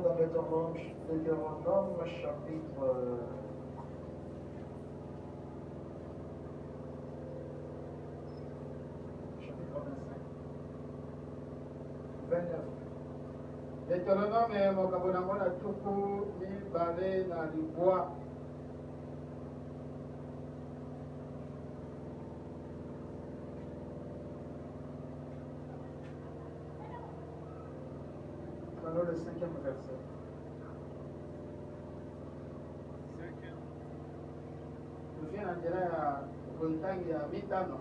dans Deutéronome chapitre 29. Deutéronome mokabonango na tuku mibale na libwa. Alors le 5e verset. Tufia na njira ya kuitangi ya mitano.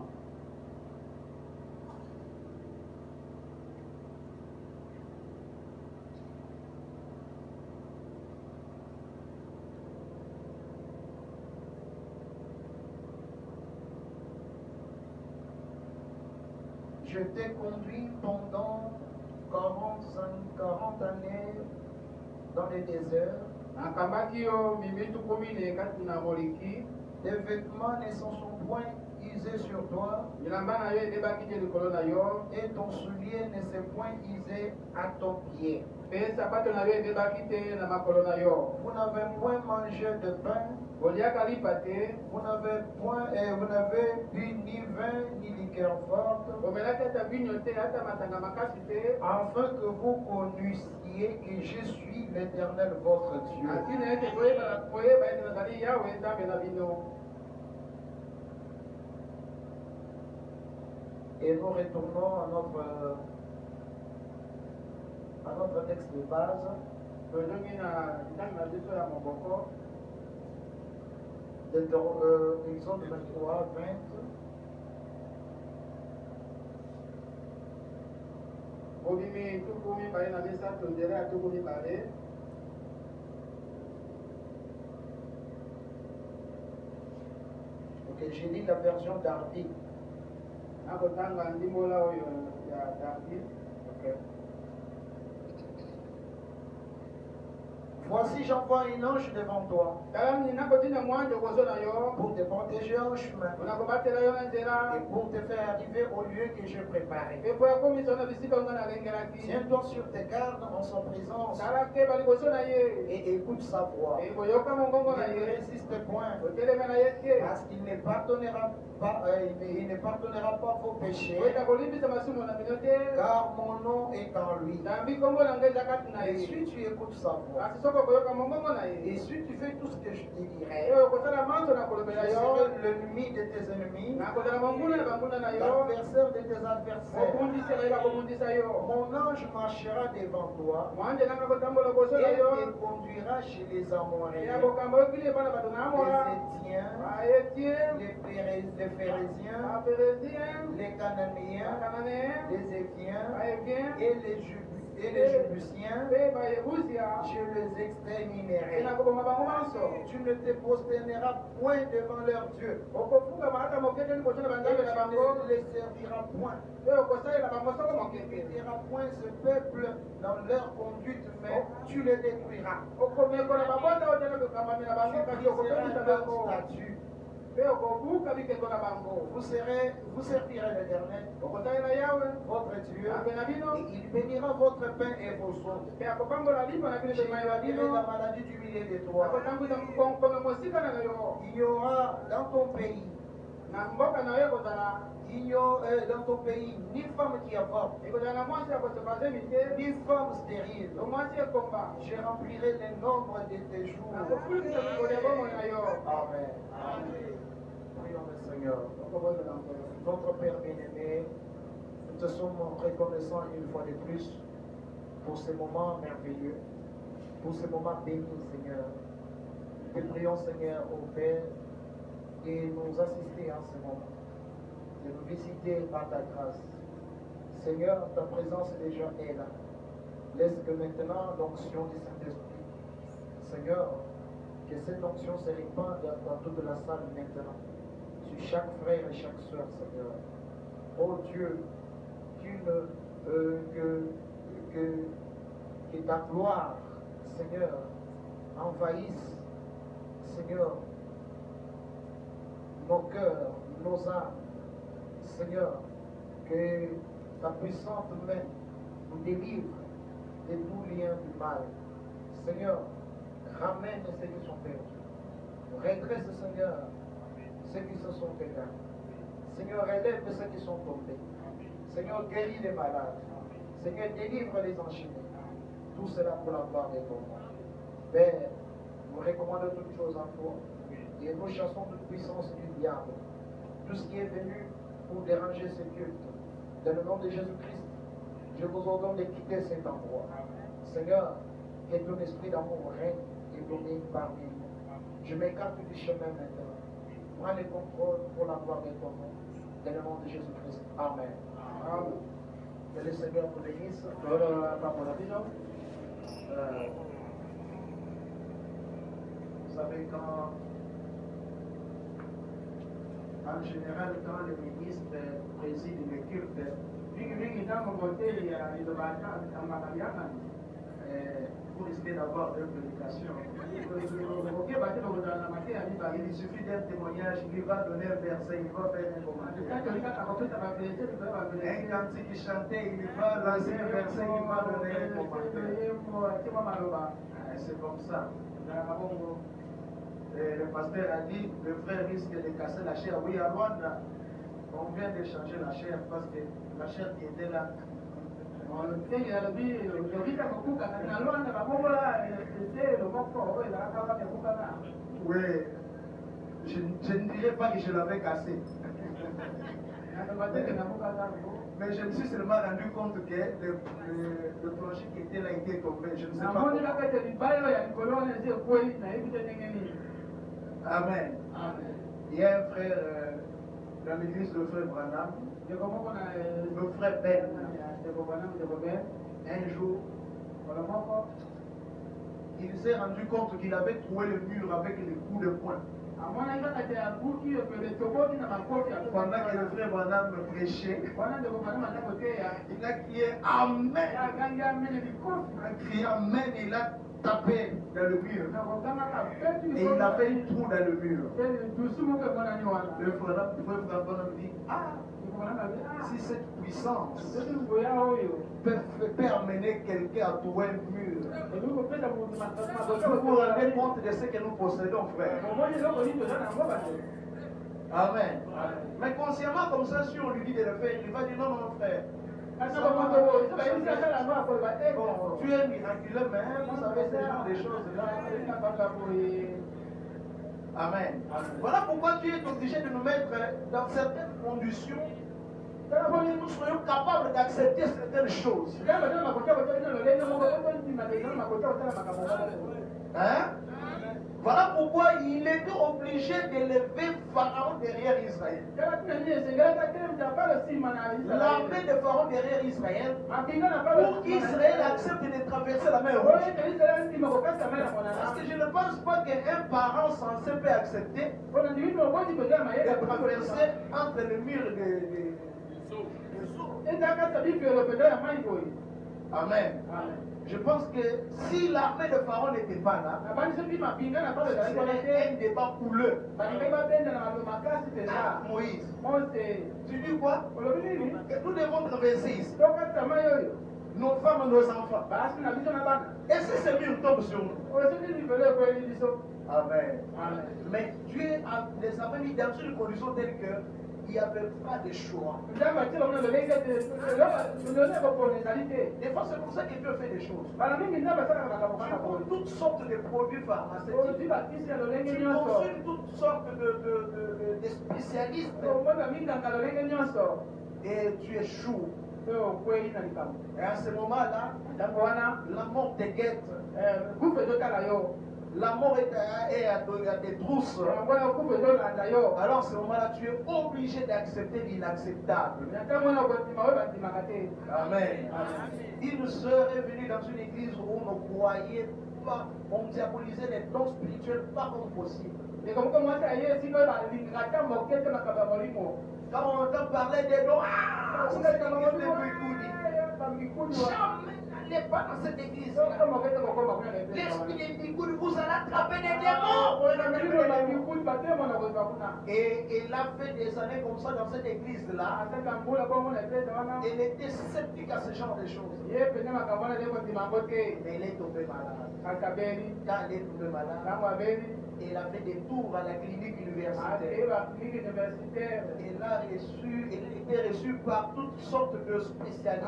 Je t'ai conduit pendant 40 années dans le désert. Tes vêtements ne sont point usés sur toi, et ton soulier ne s'est point usé à ton pied. Vous n'avez point mangé de pain, vous n'avez bu ni vin ni liqueur forte, afin que vous connaissiez que je suis l'Éternel votre Dieu. Et nous retournons à notre texte de base. Exode 23, 20. Ok, j'ai lu la version d'Arby. Okay. Voici, j'envoie un ange devant toi pour te protéger en chemin et pour te faire arriver au lieu que j'ai préparé. Tiens-toi sur tes gardes en sa présence et écoute sa voix. Et ne résiste point, parce qu'il ne pardonnera pas vos péchés, car mon nom est en lui. Et si tu écoutes sa voix, et si tu fais tout ce que je te dirai, je serai l'ennemi de tes ennemis, l'adversaire de tes adversaires. Mon ange marchera devant toi et te conduira chez les Amoréens, les Étiens, les Phérésiens, les Cananéens, les Éviens et les Jébusiens. Je les exterminerai. Tu ne te prosterneras point devant leur Dieu. Et tu ne les serviras point. Tu ne guetteras point ce peuple dans leur conduite, mais tu les détruiras. Tu briseras leur statut. Vous servirez l'Éternel, votre Dieu, et il bénira votre pain et vos eaux. J'éloignerai la maladie du milieu de toi. Il y aura dans ton pays ni femme qui avorte, ni femme stérile. Je remplirai le nombre de tes jours. Amen. Prions le Seigneur. Notre Père bien-aimé, nous te sommes reconnaissants une fois de plus pour ces moments merveilleux, pour ces moments bénis, Seigneur. Nous te prions, Seigneur, au Père, de nous assister en ce moment, de nous visiter par ta grâce. Seigneur, ta présence déjà est là. Laisse que maintenant l'onction du Saint-Esprit, Seigneur, que cette onction se répande dans toute la salle maintenant, sur chaque frère et chaque soeur, Seigneur. Oh Dieu, que ta gloire, Seigneur, envahisse, Seigneur, nos cœurs, nos âmes. Seigneur, que ta puissante main nous délivre de tout lien du mal. Seigneur, ramène ceux qui sont perdus. Redresse, Seigneur, ceux qui se sont égarés. Seigneur, élève ceux qui sont tombés. Seigneur, guéris les malades. Seigneur, délivre les enchaînés. Tout cela pour la gloire de ton nom. Père, nous recommandons toutes choses en toi et nous chassons toute puissance du diable. Tout ce qui est venu pour déranger ce culte. Dans le nom de Jésus-Christ, je vous ordonne de quitter cet endroit. Seigneur, que ton esprit d'amour règne et domine parmi nous. Je m'écarte du chemin maintenant. Prends le contrôle pour la gloire de ton nom. Dans le nom de Jésus-Christ. Amen. Amen. Que le Seigneur vous bénisse. Vous savez, en général, quand le ministre préside le culte, vous risquez d'avoir une prédication. Il suffit d'un témoignage, il va donner un verset, il va faire un commentaire. Un cantique qui chantait, il va lancer un verset, il va donner un commentaire. C'est comme ça. Et le pasteur a dit, le frère risque de casser la chair. Oui, à Rwanda, on vient de changer la chair parce que la chair qui était là. Oui, je ne dirais pas que je l'avais cassé. Mais je me suis seulement rendu compte que le plancher qui était là était tombé. Je ne sais pas. Amen. Il y a un frère dans l'église, le frère Branham, le frère Ben. Un jour, il s'est rendu compte qu'il avait trouvé le mur avec les coups de poing. Pendant que le frère Branham prêchait, il a crié Amen. En criant Amen, il a tapé dans le mur. Et il a fait un trou dans le mur. Le frère Branham dit si cette puissance peut amener quelqu'un à trouver un mur, vous vous rendez compte de ce que nous possédons, frère. Amen. Mais consciemment, comme ça, si on lui dit de le faire, il va dire non, non, frère. Bon, tu es miraculeux, mais vous savez ce genre de choses là. Amen. Voilà pourquoi tu es obligé de nous mettre dans certaines conditions pour que nous soyons capables d'accepter certaines choses. Hein? Voilà pourquoi il était obligé d'élever Pharaon derrière Israël. L'armée de Pharaon derrière Israël, pour qu'Israël accepte de traverser la mer Rouge. Parce que je ne pense pas qu'un parent censé peut accepter de traverser entre le mur de Amen. Je pense que si l'armée de Pharaon n'était pas là, ce serait un débat couleux. Moïse, tu dis quoi? Que nous devons traverser ici. Nos femmes, nos enfants. Et si ce mur tombe sur nous? Amen. Mais Dieu les avait mis dans une condition telle que il n'y avait pas de choix. Des fois, c'est pour ça que Dieu fait des choses. Tu prends toutes sortes de produits pharmaceutiques. Tu consultes toutes sortes de spécialistes. Et tu échoues. Et à ce moment-là, la mort te guette. La mort est à des trousses. Alors, à ce moment-là, tu es obligé d'accepter l'inacceptable. Amen. Une sœur est venue dans une église où on ne croyait pas, on diabolisait les dons spirituels pas comme possible. Quand on entend parler des dons, jamais n'allez pas dans cette église. L'esprit des Bikoud vous allez attraper des démons. Et il a fait des années comme ça dans cette église-là. Il était sceptique à ce genre de choses. Mais il est tombé malade. Quand il est tombé malade, il a fait des tours à la clinique universitaire. Il était reçu par toutes sortes de spécialistes.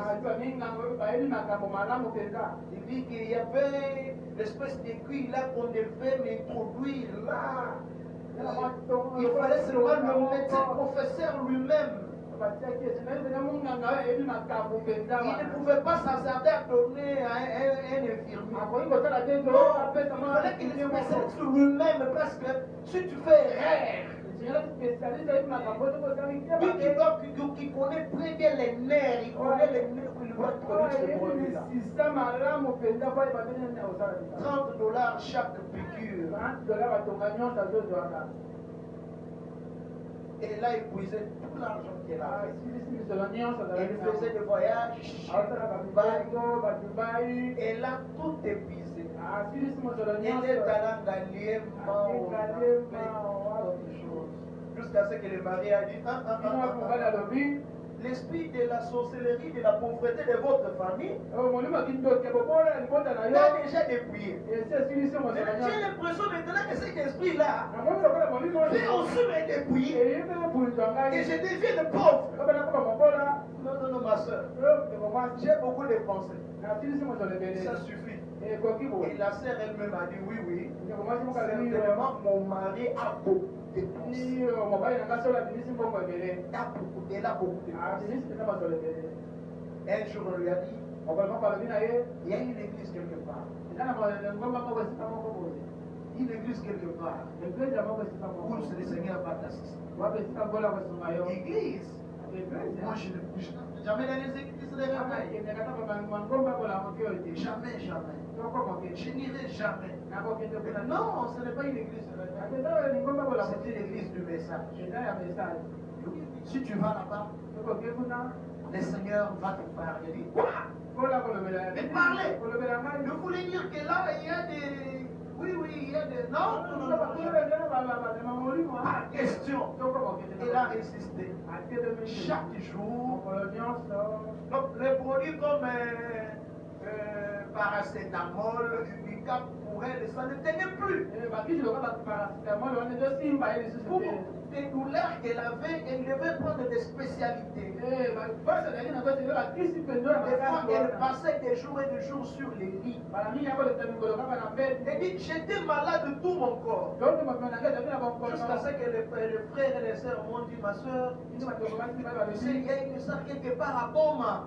Il dit qu'il y avait l'espèce d'aiguille là qu'on devait m'introduire là. Il fallait seulement le médecin professeur lui-même. Il ne pouvait pas s'hasarder à donner à un infirmier. Non, il fallait qu'il spécialise lui-même parce que si tu fais erreur, lui qui connaît très bien les nerfs, il connaît les nerfs, il va te donner ce produit-là. $30 chaque piqûre. Et là, il puisait tout l'argent qu'il avait. Il faisait des voyages chez Dubaï. Et là, tout épuisé. Il est allant gagner jusqu'à ce que le mari a dit l'esprit de la sorcellerie, de la pauvreté de votre famille l'a déjà dépouillé. J'ai l'impression maintenant que cet esprit-là fait aussi me dépouiller et je deviens de pauvre. Non, ma soeur. J'ai beaucoup de pensées. Ça suffit. Et la sœur elle-même a dit oui. Certainement, mon mari a beaucoup de pensées. Il a beaucoup de pensées. Un jour, on lui a dit il y a une église quelque part. Une église quelque part où le Seigneur va t'assister. Église. Moi, je ne bouge jamais dans les églises de réveil. Jamais. Je n'irai jamais. Non, ce n'est pas une église de réveil. C'est une église du message. Si tu vas là-bas, le Seigneur va te parler. Il dit, quoi? Mais parler. Je voulais dire que là, il y a des... Oui, il y a des... Non. Pas question. Il a insisté. Chaque jour, donc les produits comme paracétamol, Unicap pour elle, ça ne tenait plus. Pour des douleurs qu'elle avait, elle devait prendre des spécialités. Des fois, elle passait des jours et des jours sur les lits. Elle dit, j'étais malade de tout mon corps. Jusqu'à ce que les frères et les sœurs m'ont dit, ma soeur, il y a une sœur quelque part à Boma.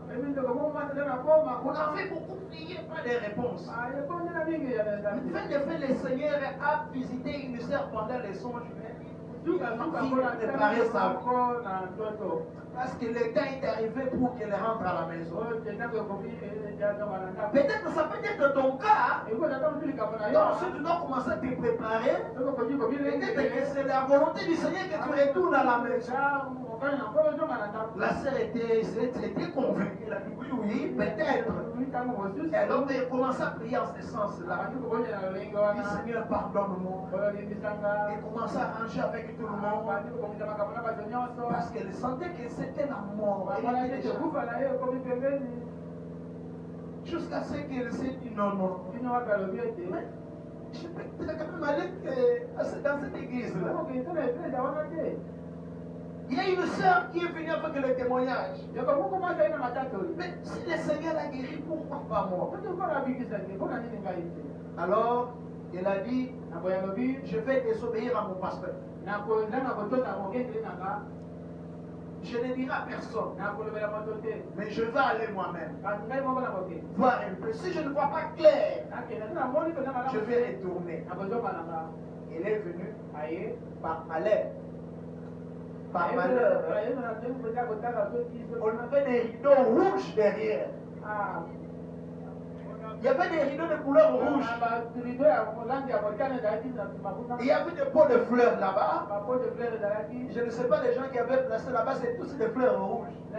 On a fait beaucoup prier, pas de réponse. Le Seigneur a visité une sœur pendant les songes. Parce que le temps est arrivé pour qu'elle rentre à la maison. Peut-être que ça peut être ton cas. Donc si tu dois commencer à te préparer, peut-être que c'est la volonté du Seigneur que tu retournes à la maison. La sœur était convaincue. Elle a dit oui, peut-être. Et alors elle commence à prier en ce sens-là. Elle dit Seigneur, pardonne-moi. Elle commence à arranger avec tout le monde. Parce qu'elle sentait que c'était la mort. Jusqu'à ce qu'elle s'est dit non. Mais je peux quand même aller dans cette église-là. Il y a une sœur qui est venue avec le témoignage. Mais si le Seigneur l'a guéri, pourquoi pas moi? Alors, il a dit, je vais désobéir à mon pasteur. Je ne dirai à personne. Mais je vais aller moi-même. Voir un peu. Si je ne vois pas clair, je vais retourner. Il est venu par malheur. Par malheur. On avait des rideaux rouges derrière. Il y avait des rideaux de couleur rouge. Il y avait des pots de fleurs là-bas. Je ne sais pas les gens qui avaient placé là-bas, c'est tous des fleurs rouges. Et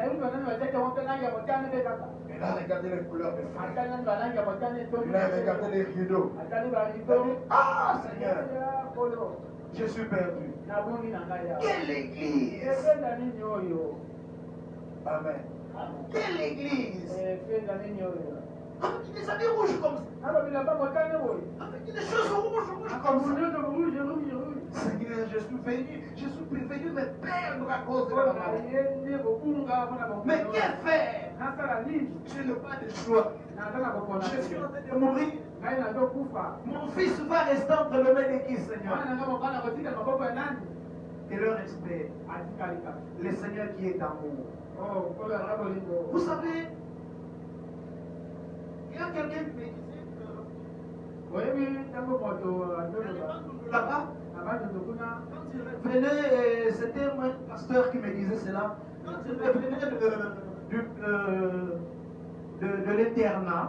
là, regardez les couleurs de fleurs. Il a regardé les rideaux. Ah, Seigneur. Je suis perdu. nabongi na ngai awa. Quelle église? Efenda nini oyo? Amen. Quelle église? Efenda nini oyo? Avec des habits rouges comme ça. Nalo bilamba motane boye. Avec des choses rouges comme ça. Rouge. Seigneur, je suis venu me perdre à cause de la maladie. Mais qu'est-ce faire? Je n'ai pas de choix. Je suis en train de mourir. Mon fils va rester entre les mains de qui, Seigneur? Que leur respect. Le Seigneur qui est amour. Vous savez, il y a quelqu'un qui me disait là-bas, quand il revenait, c'était un pasteur qui me disait cela, quand il revenait de l'internat,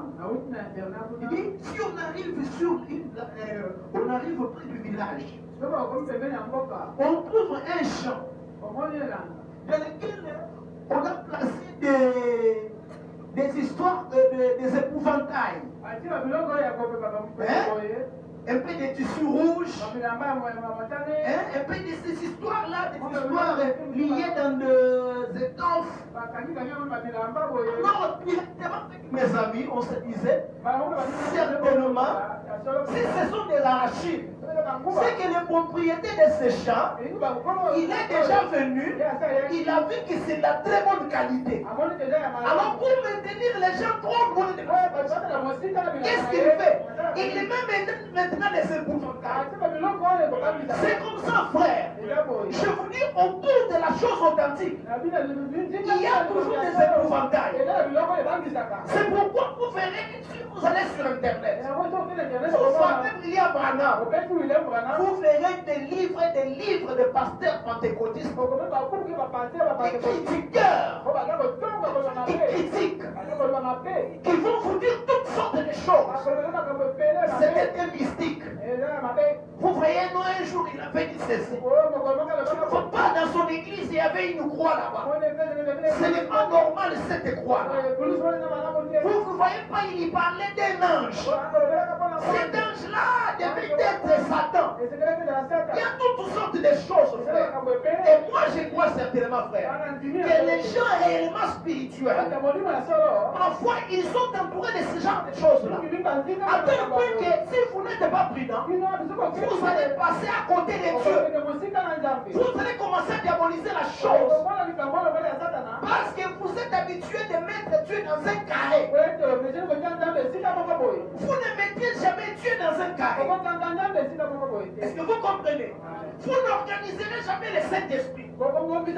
il dit, si on arrive auprès du village, on trouve un champ dans lequel on a placé des histoires, des épouvantails. Un peu de tissu rouge, un peu de ces histoires-là, des histoires liées dans des étoffes. Alors, directement avec mes amis, on se disait, certainement, si ce sont des arachides, c'est que le propriétaire de ce champ, il est déjà venu, il a vu que c'est de la très bonne qualité. Alors, pour maintenir les gens trop loin de qu'est-ce qu'il fait? Il est même maintenant des épouvantails. C'est comme ça, frère. Je vous dis, autour de la chose authentique, il y a toujours des épouvantails. C'est pourquoi vous verrez, si vous allez sur Internet, vous voyez William Branham, vous verrez des livres de pasteurs pentecôtistes, des critiqueurs, qui critiquent, qui vont vous dire toutes sortes de choses. C'était un mystique. Vous voyez, nous, un jour, il avait dit ceci. Tu ne vois pas dans son église, il y avait une croix là-bas. Ce n'est pas normal cette croix-là. Vous ne voyez pas, il y parlait d'un ange. Cet ange-là devait être Satan. Il y a toutes sortes de choses, frère. Et moi, je crois certainement, frère, que les gens réellement spirituels, parfois, ils sont entourés de ce genre de choses-là. À tel point que si vous n'êtes pas prudent, vous allez passer à côté de Dieu. Vous allez commencer à diaboliser la chose. Parce que vous êtes habitué de mettre Dieu dans un carré. Vous ne mettiez jamais Dieu dans un carré. Est-ce que vous comprenez? Vous n'organiserez jamais le Saint-Esprit. Vous n'aurez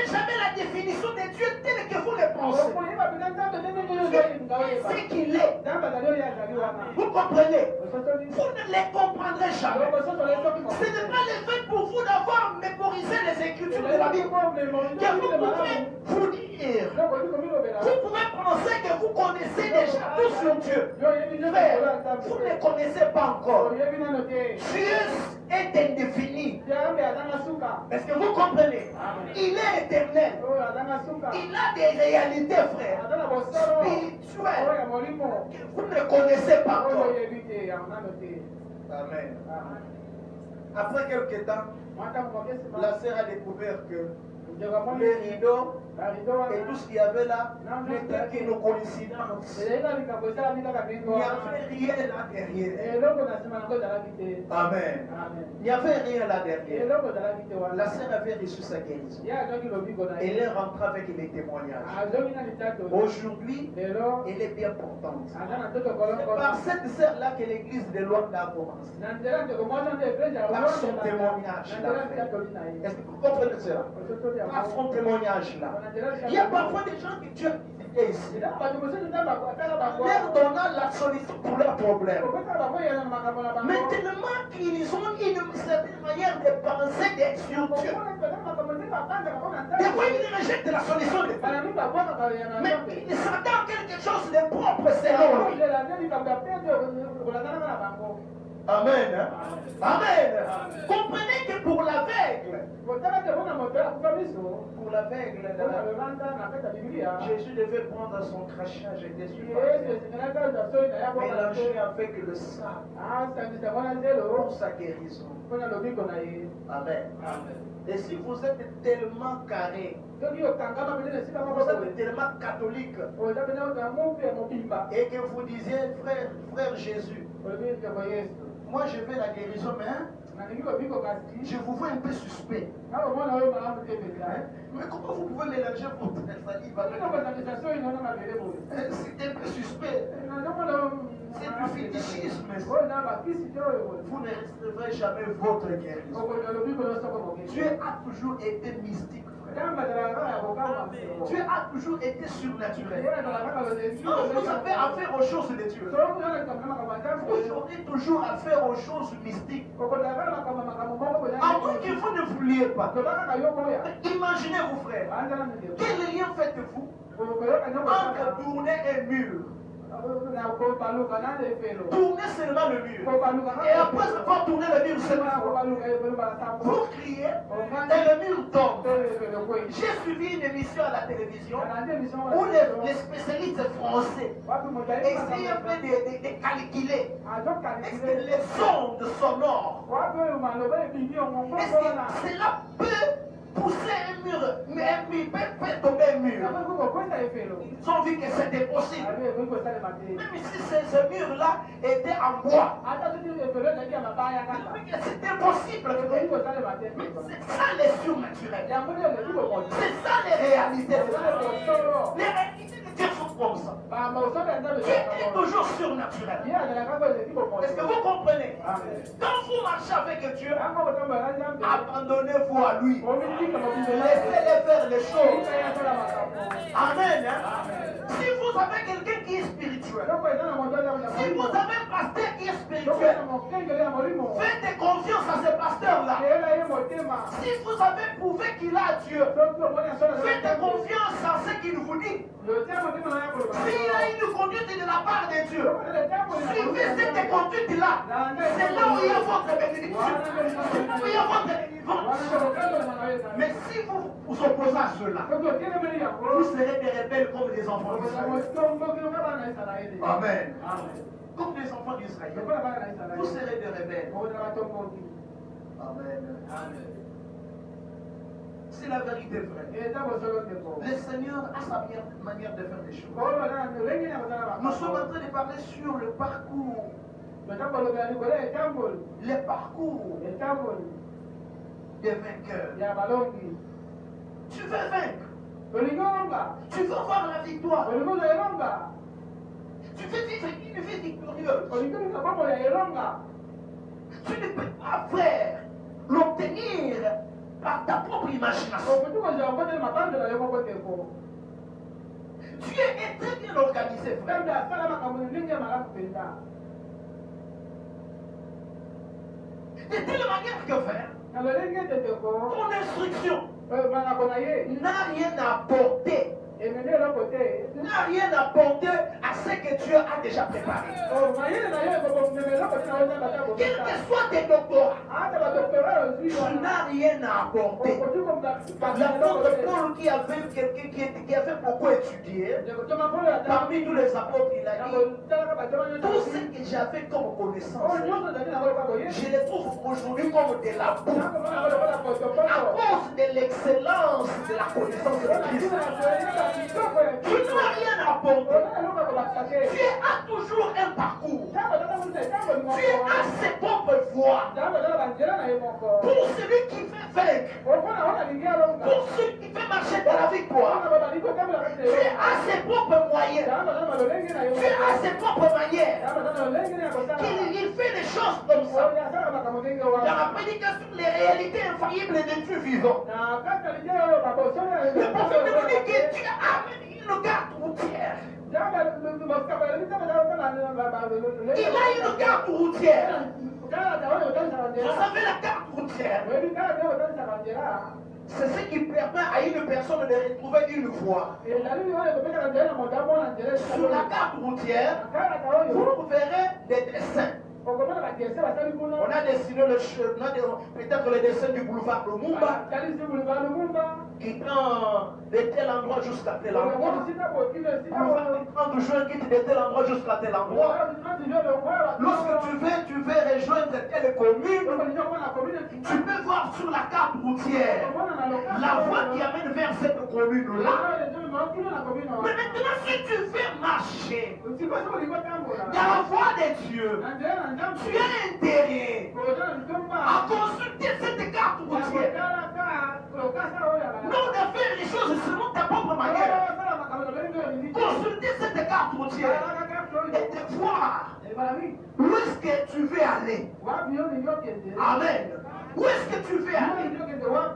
jamais la définition de Dieu telle que vous le pensez. C'est qu'il est. Vous comprenez? Vous ne les comprendrez jamais. Ce n'est pas le fait pour vous d'avoir mémorisé les Écritures de la Bible que vous pouvez vous dire. Vous pouvez penser que vous connaissez déjà tout sur Dieu. Mais vous ne le connaissez pas encore. Dieu est indéfini. Est-ce que vous comprenez? Il est éternel. Il a des réalités, frère, spirituelles que vous ne connaissez pas encore. Amen. Après quelques temps, la sœur a découvert que les rideaux et tout ce qu'il y avait là n'était qu'une coïncidence. Il n'y avait rien là derrière. Amen. Il n'y avait rien là derrière. La sœur avait reçu sa guérison. Elle est rentrée avec les témoignages. Aujourd'hui, elle est bien portante. C'est par cette sœur-là que l'église de Luanda a commencé. Par son témoignage là. Est-ce que vous comprenez cela? Par son témoignage là. Il y a parfois des gens qui Dieu visité ici. Leur donnant la solution pour leurs problèmes. Mais tellement qu'ils ont une certaine manière de penser d'être sur Dieu. Des fois, ils rejettent la solution de Dieu. Mais ils s'attendent quelque chose de propre selon lui. Amen. Amen. Comprenez que pour l'aveugle, Pour l'aveugle, Jésus devait prendre son crachat, jeter sur la terre, mélanger avec le sang pour sa guérison. Amen. Et si vous êtes tellement carré, vous êtes tellement catholique, et que vous disiez, frère Jésus, moi je veux la guérison, mais je vous vois un peu suspect. Mais comment vous pouvez mélanger votre salive? C'est un peu suspect. C'est du fétichisme. Vous ne recevrez jamais votre guérison. Dieu a toujours été mystique, frère. Dieu a toujours été surnaturel. Quand vous avez affaire aux choses de Dieu, vous aurez toujours affaire aux choses mystiques. À moins que vous ne vouliez pas. Imaginez vous, frère, quel lien faites-vous entre tourner un mur? Tournez seulement le mur. Et après avoir tourné le mur cette fois, vous criez et le mur tombe. J'ai suivi une émission à la télévision où les spécialistes français essayaient un peu de calculer est-ce que les ondes sonores, est-ce que cela peut pousser un mur, mais un mur peut tomber un mur. Ils ont vu que c'était possible. Même si ce mur-là était en bois, c'était possible. Mais c'est ça les surnaturels. C'est ça les réalités. Les réalités de Dieu sont comme ça. Dieu est toujours surnaturel. Est-ce que vous comprenez? Quand vous marchez avec Dieu, abandonnez-vous à lui. Laissez-les faire les choses. Amen. Si vous avez quelqu'un qui est spirituel, si vous avez un pasteur qui est spirituel, faites confiance à ce pasteur-là. Si vous avez prouvé qu'il a Dieu, faites confiance à ce qu'il vous dit. S'il a une conduite de la part de Dieu, suivez cette conduite-là. C'est là où il y a votre bénédiction. Où il y a votre délivrance. Mais si vous vous opposez à cela, vous serez des rebelles comme des enfants d'Israël. Amen. Comme des enfants d'Israël. Vous serez des rebelles. Amen. C'est la vérité vraie. Le Seigneur a sa manière de faire les choses. Nous sommes en train de parler sur le parcours. Le parcours des vainqueurs. Tu veux vaincre. Tu veux voir la victoire. Tu veux vivre une vie victorieuse. Tu ne peux pas faire l'obtenir par ta propre imagination. Dieu est très bien organisé, frère. De telle manière que faire, ton instruction n'a rien apporté. N'a rien apporté à ce que Dieu a déjà préparé. Quel que soit tes doctorats, tu n'as rien à apporter. L'apôtre Paul qui avait beaucoup étudié, parmi tous les apôtres, il a dit tout ce que j'avais comme connaissance, je les trouve aujourd'hui comme de la boue. À cause de l'excellence de la connaissance de Christ. Tu n'as rien apporté. Dieu a toujours un parcours. Dieu a ses propres voies. Pour celui qui fait vaincre, pour celui qui fait marcher dans la victoire, Dieu a ses propres moyens. Dieu a ses propres manières. Il fait les choses comme ça. Dans la prédication, les réalités infaillibles de Dieu vivant. Le prophète nous dit que Dieu a une garde routière. Il a une garde routière. Vous savez la garde routière? C'est ce qui permet à une personne de retrouver une voie. Sur la carte routière, vous verrez des dessins. On a dessiné peut-être le dessin du boulevard Lumumba, quittant de tel endroit jusqu'à tel endroit. Boulevard du 30 juin quitte de tel endroit jusqu'à tel endroit. Lorsque tu veux rejoindre telle commune, tu peux voir sur la carte routière la voie qui amène vers cette commune-là. Mais maintenant, si tu veux marcher dans la voie de Dieu, tu as intérêt à consulter cette carte routière. Non, de faire les choses selon ta propre manière. Consulter cette carte routière et de voir où est-ce que tu veux aller. Amen. Où est-ce que tu veux aller?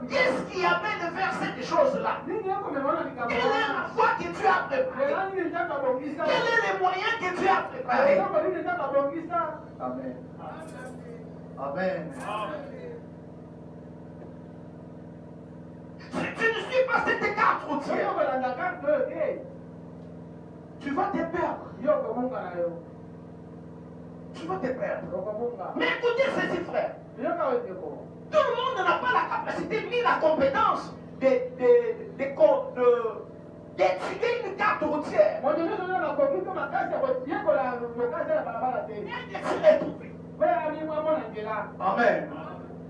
Qu'est-ce qui amène vers cette chose-là? Quelle est la voie que tu as préparée? Quel est le moyen que tu as préparé? Amen. Amen. Si tu ne suis pas cette carte routière, tu vas te perdre. Tu vas te perdre. Mais écoutez ceci, frère. Tout le monde n'a pas la capacité ni la compétence d'étudier une carte routière. Amen.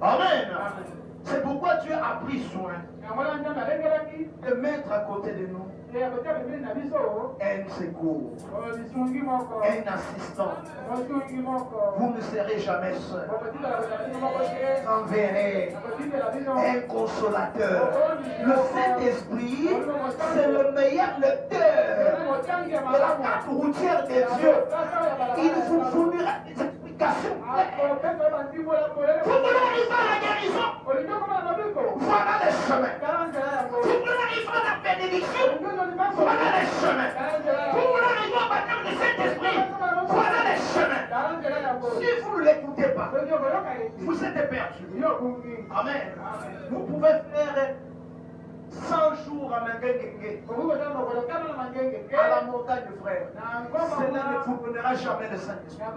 Amen. C'est pourquoi Dieu a pris soin de mettre à côté de nous un secours, un assistant. Vous ne serez jamais seul. J'enverrai un consolateur. Le Saint-Esprit, c'est le meilleur lecteur de la carte routière de Dieu. Il vous fournira des explications claires. Vous voulez arriver à la guérison? Voilà le chemin. Vous voulez arriver à la bénédiction? Voilà le chemin. Vous voulez arriver au baptême du Saint-Esprit? Voilà le chemin. Si vous ne l'écoutez pas, vous êtes perdu. Amen. Vous pouvez faire 100 jours à Mangengenge, à la montagne, frère. Cela ne vous donnera jamais le Saint-Esprit.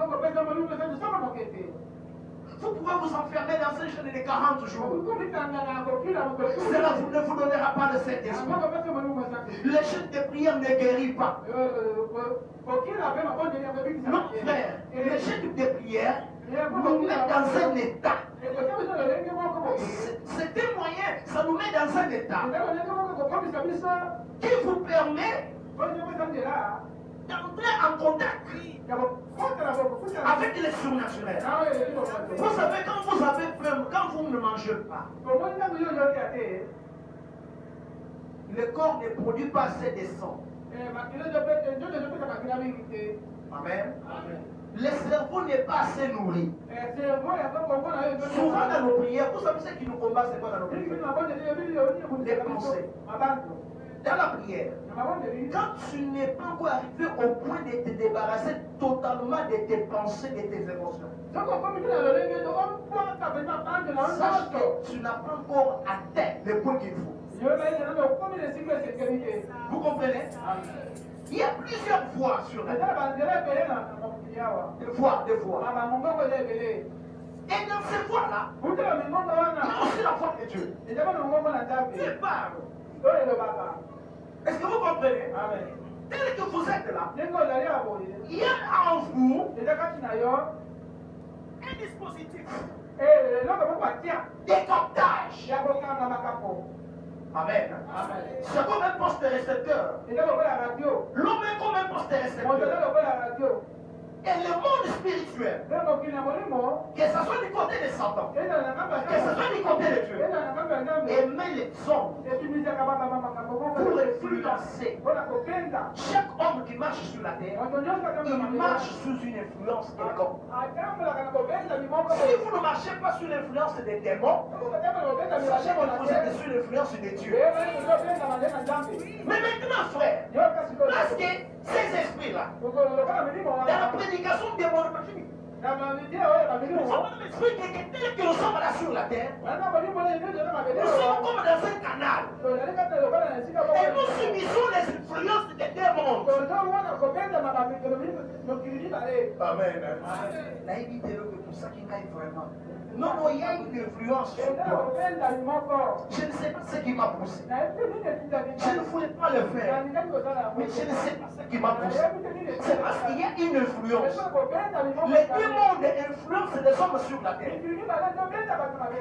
Vous pouvez vous enfermer dans un jeûne de 40 jours. Cela ne vous donnera pas le Saint-Esprit. Le jeûne de prière ne guérit pas. Non, frère, le jeûne de prière nous met dans un état. C'est un moyen, ça nous met dans un état qui vous permet d'entrer en contact avec les surnaturels. Vous savez, quand vous avez faim, quand vous ne mangez pas, le corps ne produit pas assez de sang. Amen. Le cerveau n'est pas assez nourri. Souvent dans nos prières, vous savez ce qui nous combat, c'est quoi dans nos prières? Les pensées. Dans la prière, quand tu n'es pas encore arrivé au point de te débarrasser totalement de tes pensées, de tes émotions, sache que tu n'as pas encore atteint le point qu'il faut. Vous comprenez? Il y a plusieurs voies sur la terre. Des voies. Et dans ces voies-là, il y a aussi la voie de Dieu. Tu parles. Est-ce que vous comprenez? Tel que vous êtes là, il y a en vous un dispositif de captage. Amen. C'est comme un poste récepteur. L'homme est comme un poste récepteur. Et le monde spirituel, que ce soit du côté de Satan, que ce soit du côté de Dieu, aimer les hommes pour influencer. Chaque homme qui marche sur la terre, il marche sous une influence quelconque. Si vous ne marchez pas sous l'influence des démons, sachez que vous êtes sous l'influence de Dieu. Mais maintenant, frère, parce que ces esprits-là, dans la prédication démoniaque, Nous avons un esprit qui est tel que nous sommes là sur la terre. Nous sommes comme dans un canal. Et nous subissons les influences des deux mondes. Amen. La évité que tout ça qui gagne vraiment. Non, non, il y a une influence sur toi. Je ne sais pas ce qui m'a poussé. Je ne voulais pas le faire. Mais je ne sais pas ce qui m'a poussé. C'est parce qu'il y a une influence. Les deux mondes influencent les hommes sur la terre.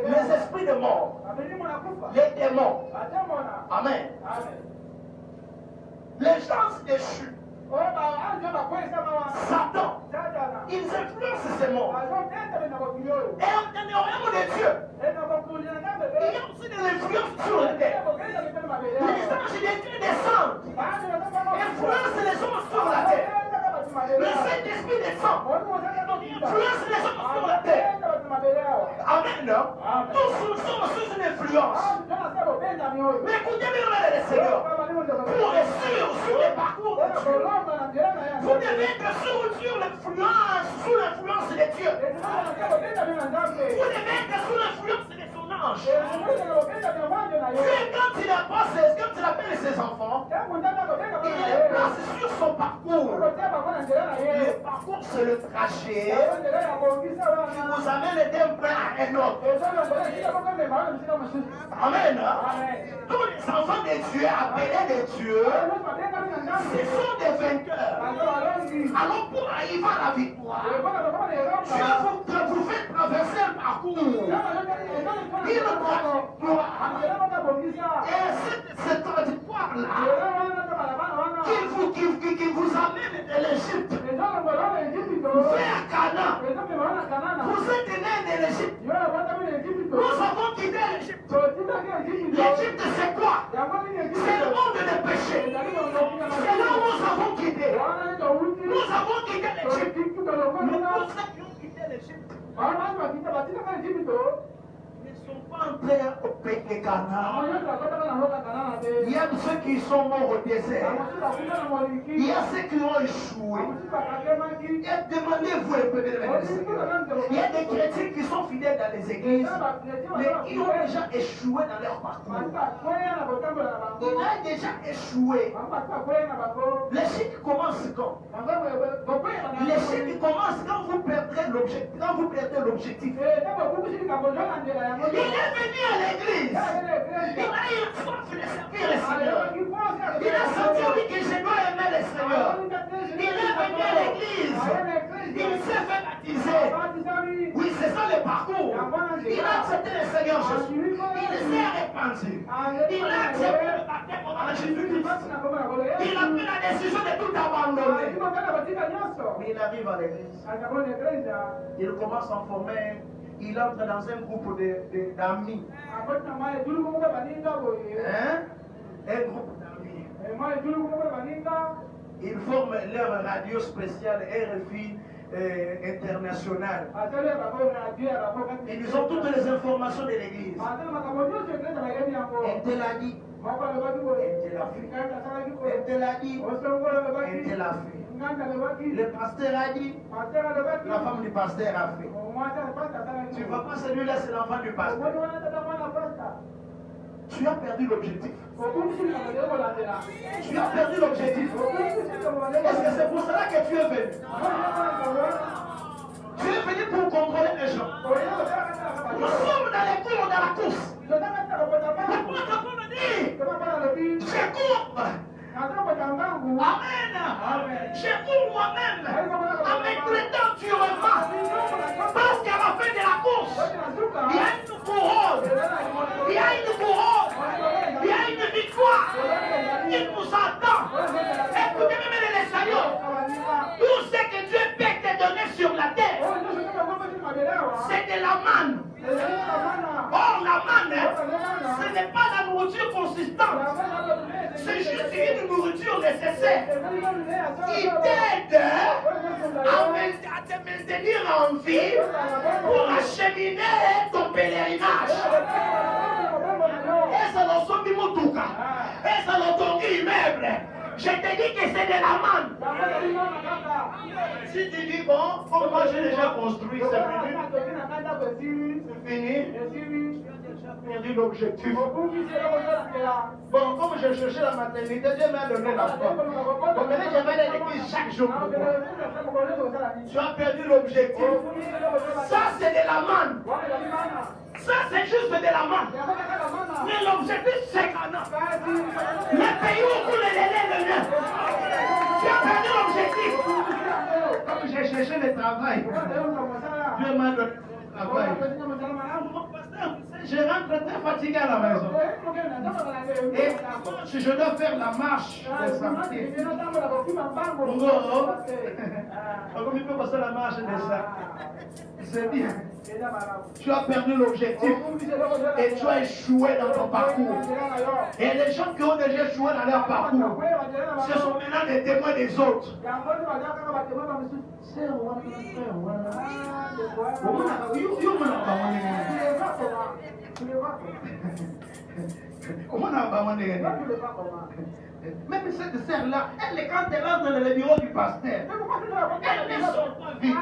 Les esprits de mort. Les démons. Amen. Les gens déchus. Satan. Ils influencent ces mondes. Et en dehors de Dieu, il y a aussi de l'influence sur la terre. Les anges de Dieu descendent, influencent les hommes sur la terre. Le Saint-Esprit descend, influence les hommes sur la terre. Amen. Tous nous sommes sous une influence. Mais écoutez bien le Seigneur. Pour réussir sur les parcours de Dieu, vous devez être sur l'influence, sous l'influence de Dieu. Vous devez être sous l'influence de son ange. Dieu, quand il appelle ses enfants, il les place sur son parcours. Le parcours, c'est le trajet qui vous amène d'un point à un autre. Amen. Tous les enfants de Dieu, appelés de Dieu, ce sont des vainqueurs. Alors pour arriver à la victoire, Dieu vous fait traverser un parcours. Il et cette trajectoire-là qui vous amène de l'Égypte vers Canaan. Vous êtes nés de l'Égypte. Nous avons quitté l'Égypte. L'Égypte, c'est quoi? C'est le monde des péchés. C'est là où nous avons quitté. Nous avons quitté l'Égypte. Mais pour ceux qui ont quitté l'Égypte, ils ne sont pas entrés au pays de Canaan. Il y a ceux qui sont morts au désert. Il y a ceux qui ont échoué. Demandez-vous un peu de Seigneur. Il y a des chrétiens qui sont fidèles dans les églises, mais ils ont déjà échoué dans leur parcours. Ils ont déjà échoué. L'échec commence quand? L'échec commence quand vous perdez l'objectif. Quand vous perdez l'objectif. Il est venu à l'église. Il a eu soif de servir le Seigneur. Il a senti oui que je dois aimer le Seigneur. Il est venu à l'église. Il s'est fait baptiser. Oui, c'est ça le parcours. Il a accepté le Seigneur Jésus. Il s'est répandu. Il a accepté le baptême en Jésus-Christ. Il a pris la décision de tout abandonner. Mais il arrive à l'église. Il commence à former. Il entre dans un groupe d'amis. Hein? Un groupe d'amis. Ils forment leur radio spéciale RFI internationale. Et ils ont toutes les informations de l'église. Elle te l'a dit. Elle te l'a fait. Elle te l'a dit. Elle te l'a fait. Le pasteur a dit. La femme du pasteur a fait. Tu ne vois pas celui-là, c'est l'enfant du pasteur. Tu as perdu l'objectif. Tu as perdu l'objectif. Est-ce que c'est pour cela que tu es venu? Tu es venu pour contrôler les gens. Nous sommes dans les cours de la course. L'apôtre dit, je cours. Amen. Je cours moi-même en m'éclatant sur le pas. Parce qu'à la fin de la course, il y a une couronne. Il y a une couronne. Il y a une victoire. Il nous attend. Écoutez même les Seigneurs. Tout ce que Dieu peut te donner sur la terre, c'est de la manne. Or, la manne, ce n'est pas la nourriture consistante. C'est juste une nourriture nécessaire qui t'aide à te maintenir en vie pour acheminer ton pèlerinage. Et ça l'en somme motuka. Et ça l'en tongi immeuble. Je te dis que c'est de la manne. Si tu dis, bon, comme moi j'ai déjà construit, c'est fini. C'est fini. J'ai perdu l'objectif. Bon, comme je cherchais la maternité, Dieu m'a donné la foi. Donc maintenant, je vais à l'église chaque jour. Tu as perdu l'objectif. Ça, c'est de la manne. Ça, c'est juste de la manne. Mais l'objectif, c'est Canaan. Le pays où coule les laits, le lait. Tu as perdu l'objectif. Comme j'ai cherché le travail, Dieu m'a donné le travail. Je rentre très fatigué à la maison. Et si je dois faire la marche des sentiers, comme il peut passer la marche des sentiers, c'est bien. Tu as perdu l'objectif et tu as échoué dans ton parcours. Et les gens qui ont déjà échoué dans leur parcours, ce sont maintenant des témoins des autres. Même cette sœur-là, elle, quand elle rentre dans le bureau du pasteur, elle ne sort pas vite.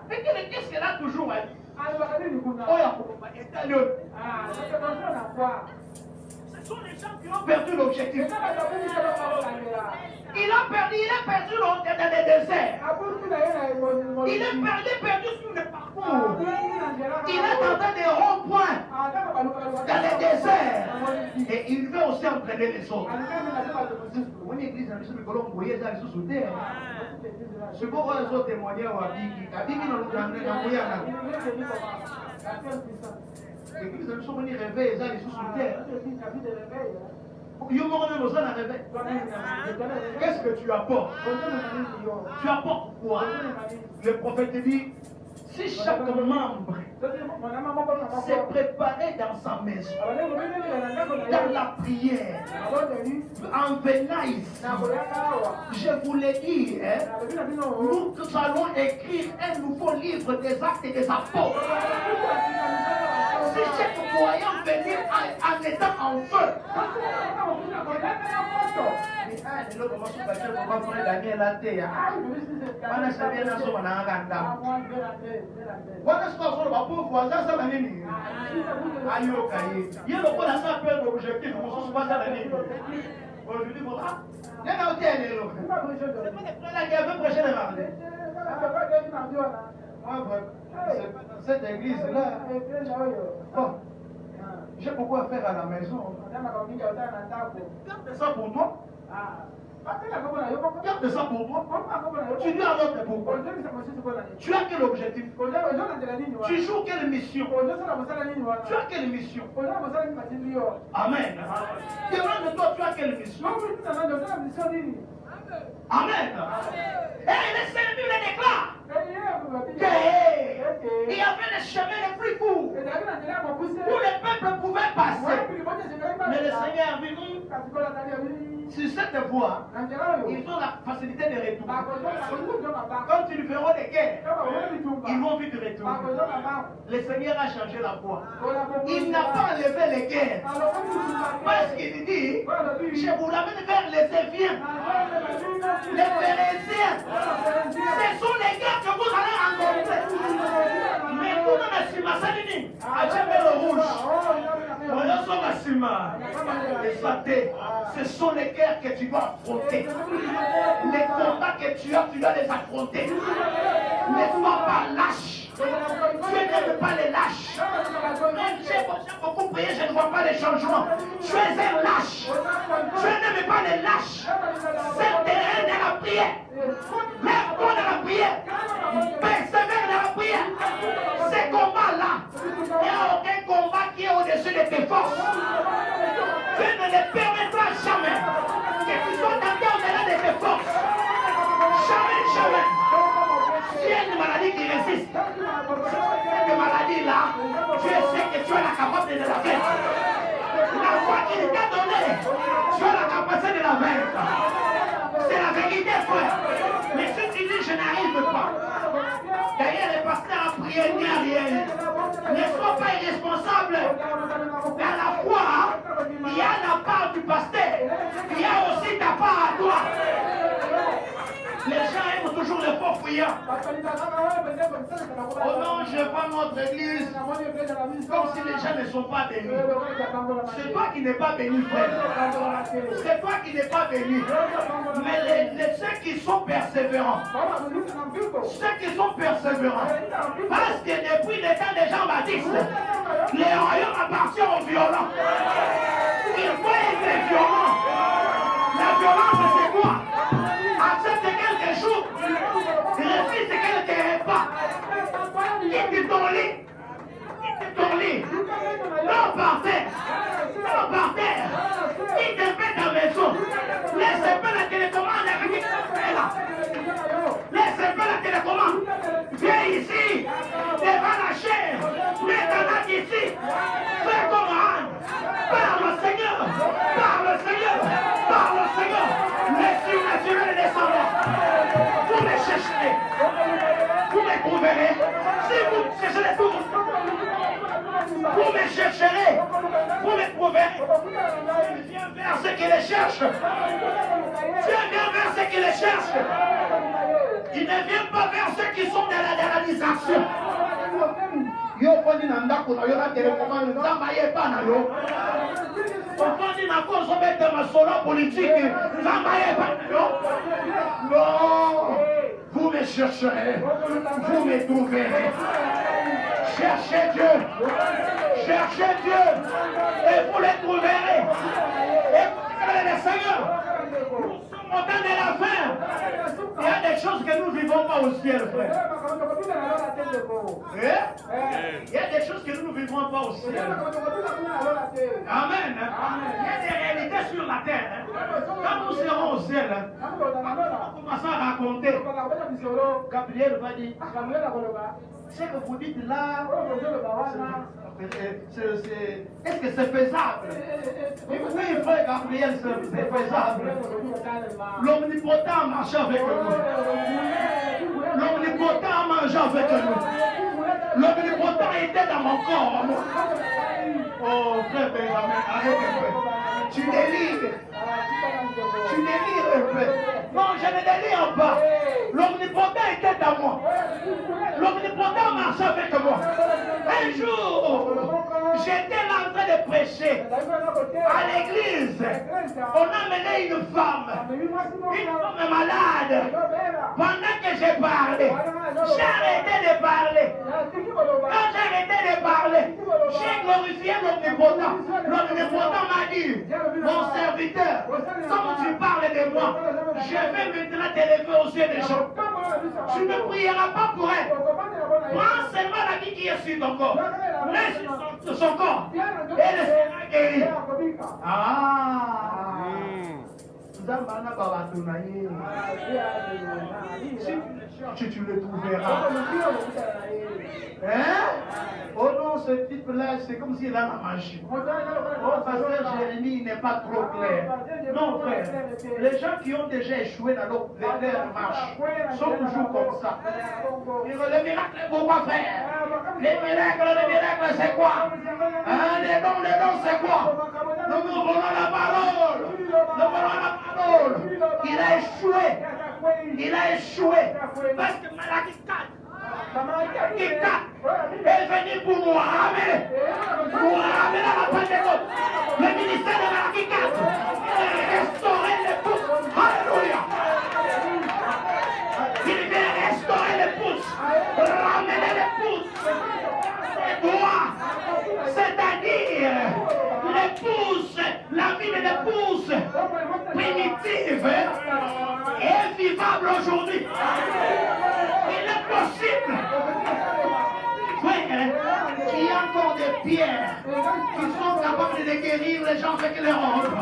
Mais qu'est-ce qu'elle a toujours à dire? Ce sont les gens qui ont perdu l'objectif. Il a perdu dans le désert. Il est perdu sur le parcours. Il est en train de ronds-points dans le désert. Et il veut aussi entraîner les autres. Une église dans le Colombe, vous voyez ça, ils sont sous terre. Ce qu'on voit les autres témoigner à Bigi, dans le l'église dans le Colombe, ils réveillent, ils sont sous terre. Qu'est-ce que tu apportes? Tu apportes quoi? Le prophète dit, si chaque membre s'est préparé dans sa maison, dans la prière, en venant ici, je vous l'ai dit, nous allons écrire un nouveau livre des actes et des apôtres. Si chaque croyant venir en étant en feu, cette église-là, j'ai beaucoup à faire à la maison. Garde ça pour toi. Garde ça pour toi. Tu dis alors que pourquoi? Tu as quel objectif? Tu joues quelle mission? Tu as quelle mission? Amen. Demande de toi, tu as quelle mission? Amen. Et le Seigneur le déclare. Il y avait des chemins les plus courts où le peuple pouvait passer. Mais le Seigneur est venu sur cette voie. Ils ont la facilité de retourner. Quand ils feront des guerres, ils vont vite retourner. Le Seigneur a changé la voie. Il n'a pas enlevé les guerres. Parce qu'il dit, je vous l'amène vers les Éphiens, les Phérésiens. Ce sont les guerres que vous allez rencontrer. Mais vous n'avez pas Salini, à le rouge. Ce sont les guerres que tu dois affronter. Les combats que tu dois les affronter. Ne sois pas lâche. Tu n'aimes pas les lâches. J'ai beaucoup prié, je ne vois pas les changements. Tu es un lâche. Tu n'aimes pas les lâches. C'est terrain de la prière. Lève-toi de la prière. Persévère dans la prière. Ces combats-là, il n'y a aucun combat qui est au-dessus de tes forces. Tu ne les permettras jamais que tu sois tenté au-delà de tes forces. Jamais, jamais. Si il y a une maladie qui résiste, cette maladie-là, tu sais que tu as la capacité de la vaincre. La foi qu'il t'a donnée, tu as la capacité de la vaincre. C'est la vérité, frère. Mais si tu dis je n'arrive pas, d'ailleurs le pasteur a prié ni à rien. Ne sois pas irresponsable. Dans la foi, il y a la part du pasteur, il y toi. Les gens aiment toujours les faux fuyants. Oh non, je vois notre église comme si les gens ne sont pas bénis. C'est toi qui n'es pas béni, frère. C'est toi qui n'es pas béni. Mais ceux qui sont persévérants, parce que depuis le temps des Jean-Baptiste, les royaumes appartiennent aux violents. Il faut être violent. La violence, c'est quoi? Accepte quelque chose. Refuse quelque pas. Quitte ton lit. Non par terre. Quitte ta maison. Laisse pas la télécommande avec qui là. Laisse pas la télécommande. Viens ici. Devant la chair. Mets ta natte ici. Fais comme Anne. Parle au Seigneur. Le surnaturel est descendant. Vous me chercherez. Vous me trouverez. Si vous chercherez tout, vous me chercherez. Vous me trouverez. Viens vers ceux qui les cherchent. Il ne vient pas vers ceux qui sont dans la réalisation. Yo fandi na ndako na yo na télécommande nzamba ye pa na yo. Ofandi na cause obete masolo politique nzamba ye pa na yo. Non, vous me chercherez, vous me trouverez. Cherchez Dieu, et vous les trouverez. Écoutez le Seigneur, nous sommes au temps de la fin. Il y a des choses que nous ne vivons pas au ciel, frère. Il y a des choses que nous ne vivons pas au ciel. Amen. Il y a des réalités sur la terre. Quand nous serons au ciel, on commence à raconter. Gabriel va dire, ce que vous dites là, est-ce que c'est faisable? Oui, frère Gabriel, c'est faisable. L'omnipotent marche avec nous. L'omnipotent mange avec nous. L'omnipotent était dans mon corps. Oh, frère Benjamin, arrête un peu. Tu délires un peu. Non, je ne délire pas. L'omnipotent était dans moi. L'omnipotent marchait avec moi. Un jour, j'étais là en train de prêcher à l'église. On a mené une femme malade. Pendant que j'ai parlé, j'ai arrêté de parler. Quand j'ai arrêté de parler, j'ai glorifié l'omnipotent. L'omnipotent m'a dit, mon serviteur, comme tu parles de moi, je vais maintenant t'élever aux yeux des gens. Tu ne prieras pas pour elle. Prends seulement la vie qui est sur ton corps. Laisse sur son corps. Et elle sera guérie. Ah. Si tu le trouveras. Hein? Oh non, ce type-là, c'est comme s'il a la magie. Oh, pasteur Jérémie n'est pas trop clair. Non, frère. Les gens qui ont déjà échoué dans leur marche sont toujours comme ça. Le miracle, pourquoi faire? Les miracles, c'est quoi? Hein? Les dons, c'est quoi? Nous volons la parole. Il a échoué. Parce que Malachie 4 est venu pour nous ramener. Pour ramener à la Pentecôte. Le ministère de Malachie 4 est restaurer l'épouse. Alléluia. Il vient restaurer l'épouse. Ramener l'épouse. C'est toi. C'est-à-dire l'épouse, la vie de l'épouse primitive est vivable aujourd'hui. Il est possible, frère, qu'il y a encore des pierres qui sont capables de guérir les gens avec les robes.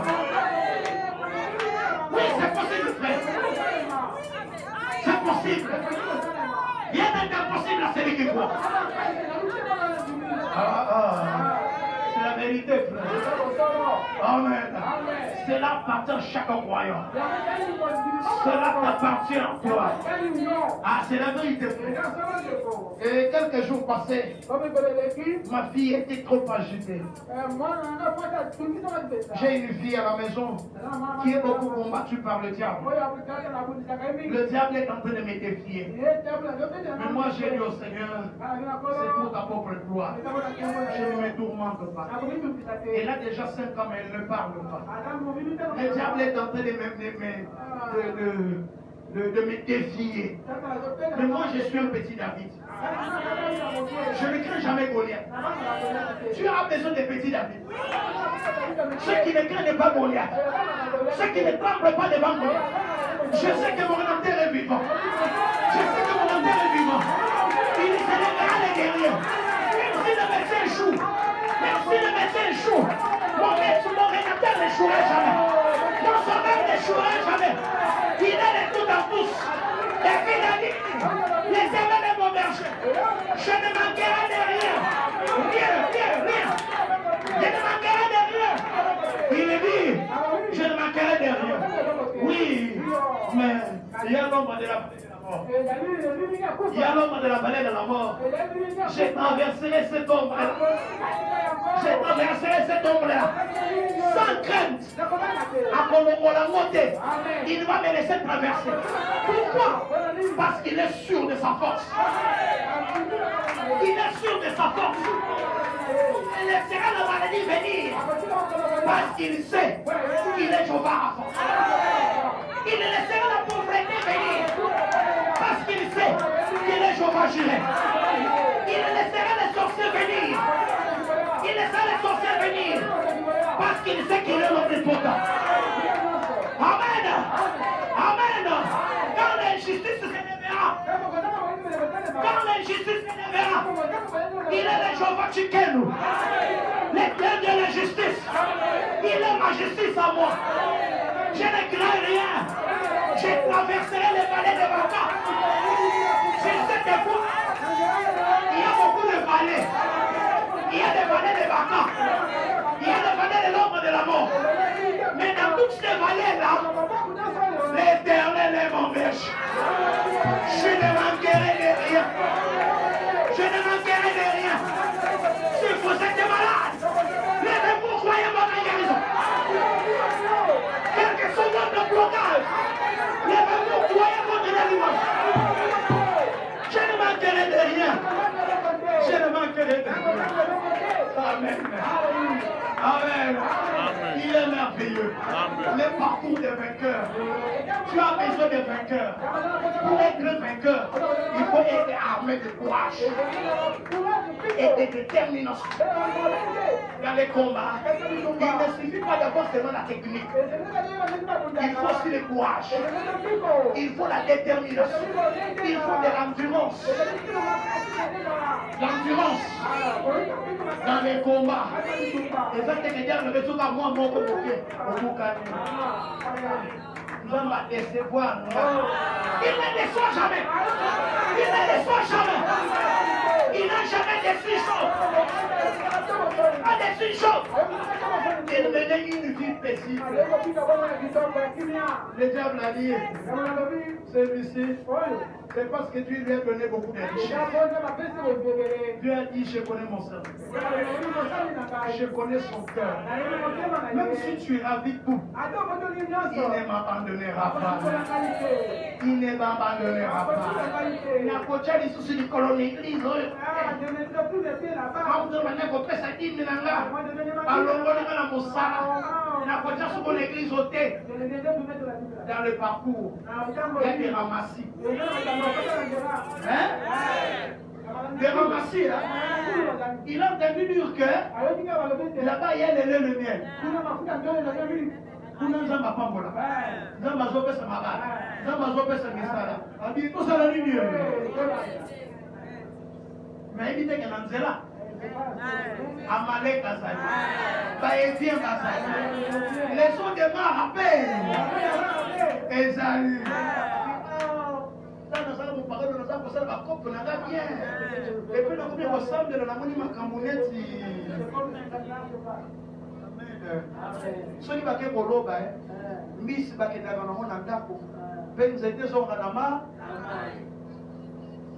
Oui, c'est possible, frère. C'est possible. Rien n'est impossible à celui qui croit. C'est la vérité, frère. Amen. Cela appartient à chaque croyant. Cela t'appartient à toi. Ah, c'est la vérité. Et quelques jours passés, ma fille était trop agitée. J'ai une fille à la maison qui est beaucoup combattue par le diable. Le diable est en train de me défier. Mais moi j'ai dit au Seigneur, c'est pour ta propre gloire. Je ne me tourmente pas. Elle a déjà 5 ans, mais elle ne parle pas. Le diable est en train de me défier. Mais moi je suis un petit David. Je ne crains jamais Goliath. Tu as besoin de petits David. Ceux qui ne craignent pas Goliath. Ceux qui ne tremblent pas devant Goliath. Je sais que mon Rédempteur est vivant. Je sais que mon Rédempteur est vivant. Il se lèvera les guerriers. Même si le médecin échoue. Même si le médecin échoue. Mon Rédempteur n'échouera jamais. Mon sauveur n'échouera jamais. Il est de tout en tous. Et puis il a dit, l'Éternel est mon berger. Je ne manquerai de rien. Rien. Je ne manquerai de rien. Il dit, je ne manquerai de rien. Oui, mais il y a l'homme de la vallée de la mort. Il y a l'homme de la vallée de la mort. J'ai traversé cette ombre-là. J'ai traversé cette ombre-là. Sans crainte. À Kolongolangote, il va me laisser traverser. Pourquoi? Parce qu'il est sûr de sa force. Il est sûr de sa force. Il laissera la maladie venir. Parce qu'il sait qu'il est Jéhovah Rapha. Il laissera la pauvreté venir. Parce qu'il sait qu'il est Jéhovah Jireh. Il laissera les sorciers venir. Il laissera les sorciers venir. Parce qu'il sait qu'il est l'omnipotent. Amen. Amen. Quand l'injustice s'élèvera. Quand l'injustice s'élèvera. Il est le Jéhovah Tchikenu. L'éternel de la justice. Il est ma justice à moi. Je ne crains rien. Je traverserai les vallées de Baka. Je sais des fois, il y a beaucoup de vallées. Il y a des vallées de Baka. Il y a des vallées de l'ombre de la mort. Mais dans toutes ces vallées-là, l'Éternel est mon berger. Je ne manquerai de rien. Je ne manquerai de rien. Si vous êtes malade, levez-vous, croyez votre guérison. Quel que soit votre blocage, levez-vous, croyez votre délivrance. Je ne manquerai de rien. Je ne manquerai de rien. Amen. Amen. Il est merveilleux. Le parcours des vainqueurs. Tu as besoin de vainqueurs. Pour être vainqueur, il faut être armé de courage et de détermination. Dans les combats, il ne suffit pas d'avoir seulement la technique. Il faut aussi le courage. Il faut la détermination. Il faut de l'endurance. L'endurance dans les combats. Et ça, c'est que dire le retour à moi, mon côté. Nous allons décevoir. Il ne déçoit jamais. Il ne déçoit jamais. Il n'a jamais déçu chaud. Pas déçu chaud. Il menait une vie paisible. Le diable a dit, celui-ci, c'est parce que Dieu lui a donné beaucoup de richesses. Dieu a dit, je connais mon service. Je connais son cœur. Même si tu ravis tout, il ne m'abandonnera pas. Il ne m'abandonnera pas. Il n'a pas de souci de colonne église. Je ne mettrai plus les pieds là-bas. Quand vous avez fait ça, il m'a dit, alors on va la moussala. Il n'a pas de sur l'église au thé. Dans le parcours, il y a des ramassis. Hein? Des ramassis, là. Il a entendu dire que là-bas, il y a le lait le miel. Kuna nzamba pambola. Nzamba zope sa mabala. Nzamba zope sa misala. Abi to sala nini yo? Mais évitez que nanzela. Amalek azali. Baétien azali. Les sons de ma rappel. Ezali. Ça nous allons vous parler de nos âmes pour ça va couper na bien. Et puis nous combien ressemble de la moni makamboneti. Amen. soki bake koloba mbisi bakendaka nango na ndako mpe nzete ezonga na ma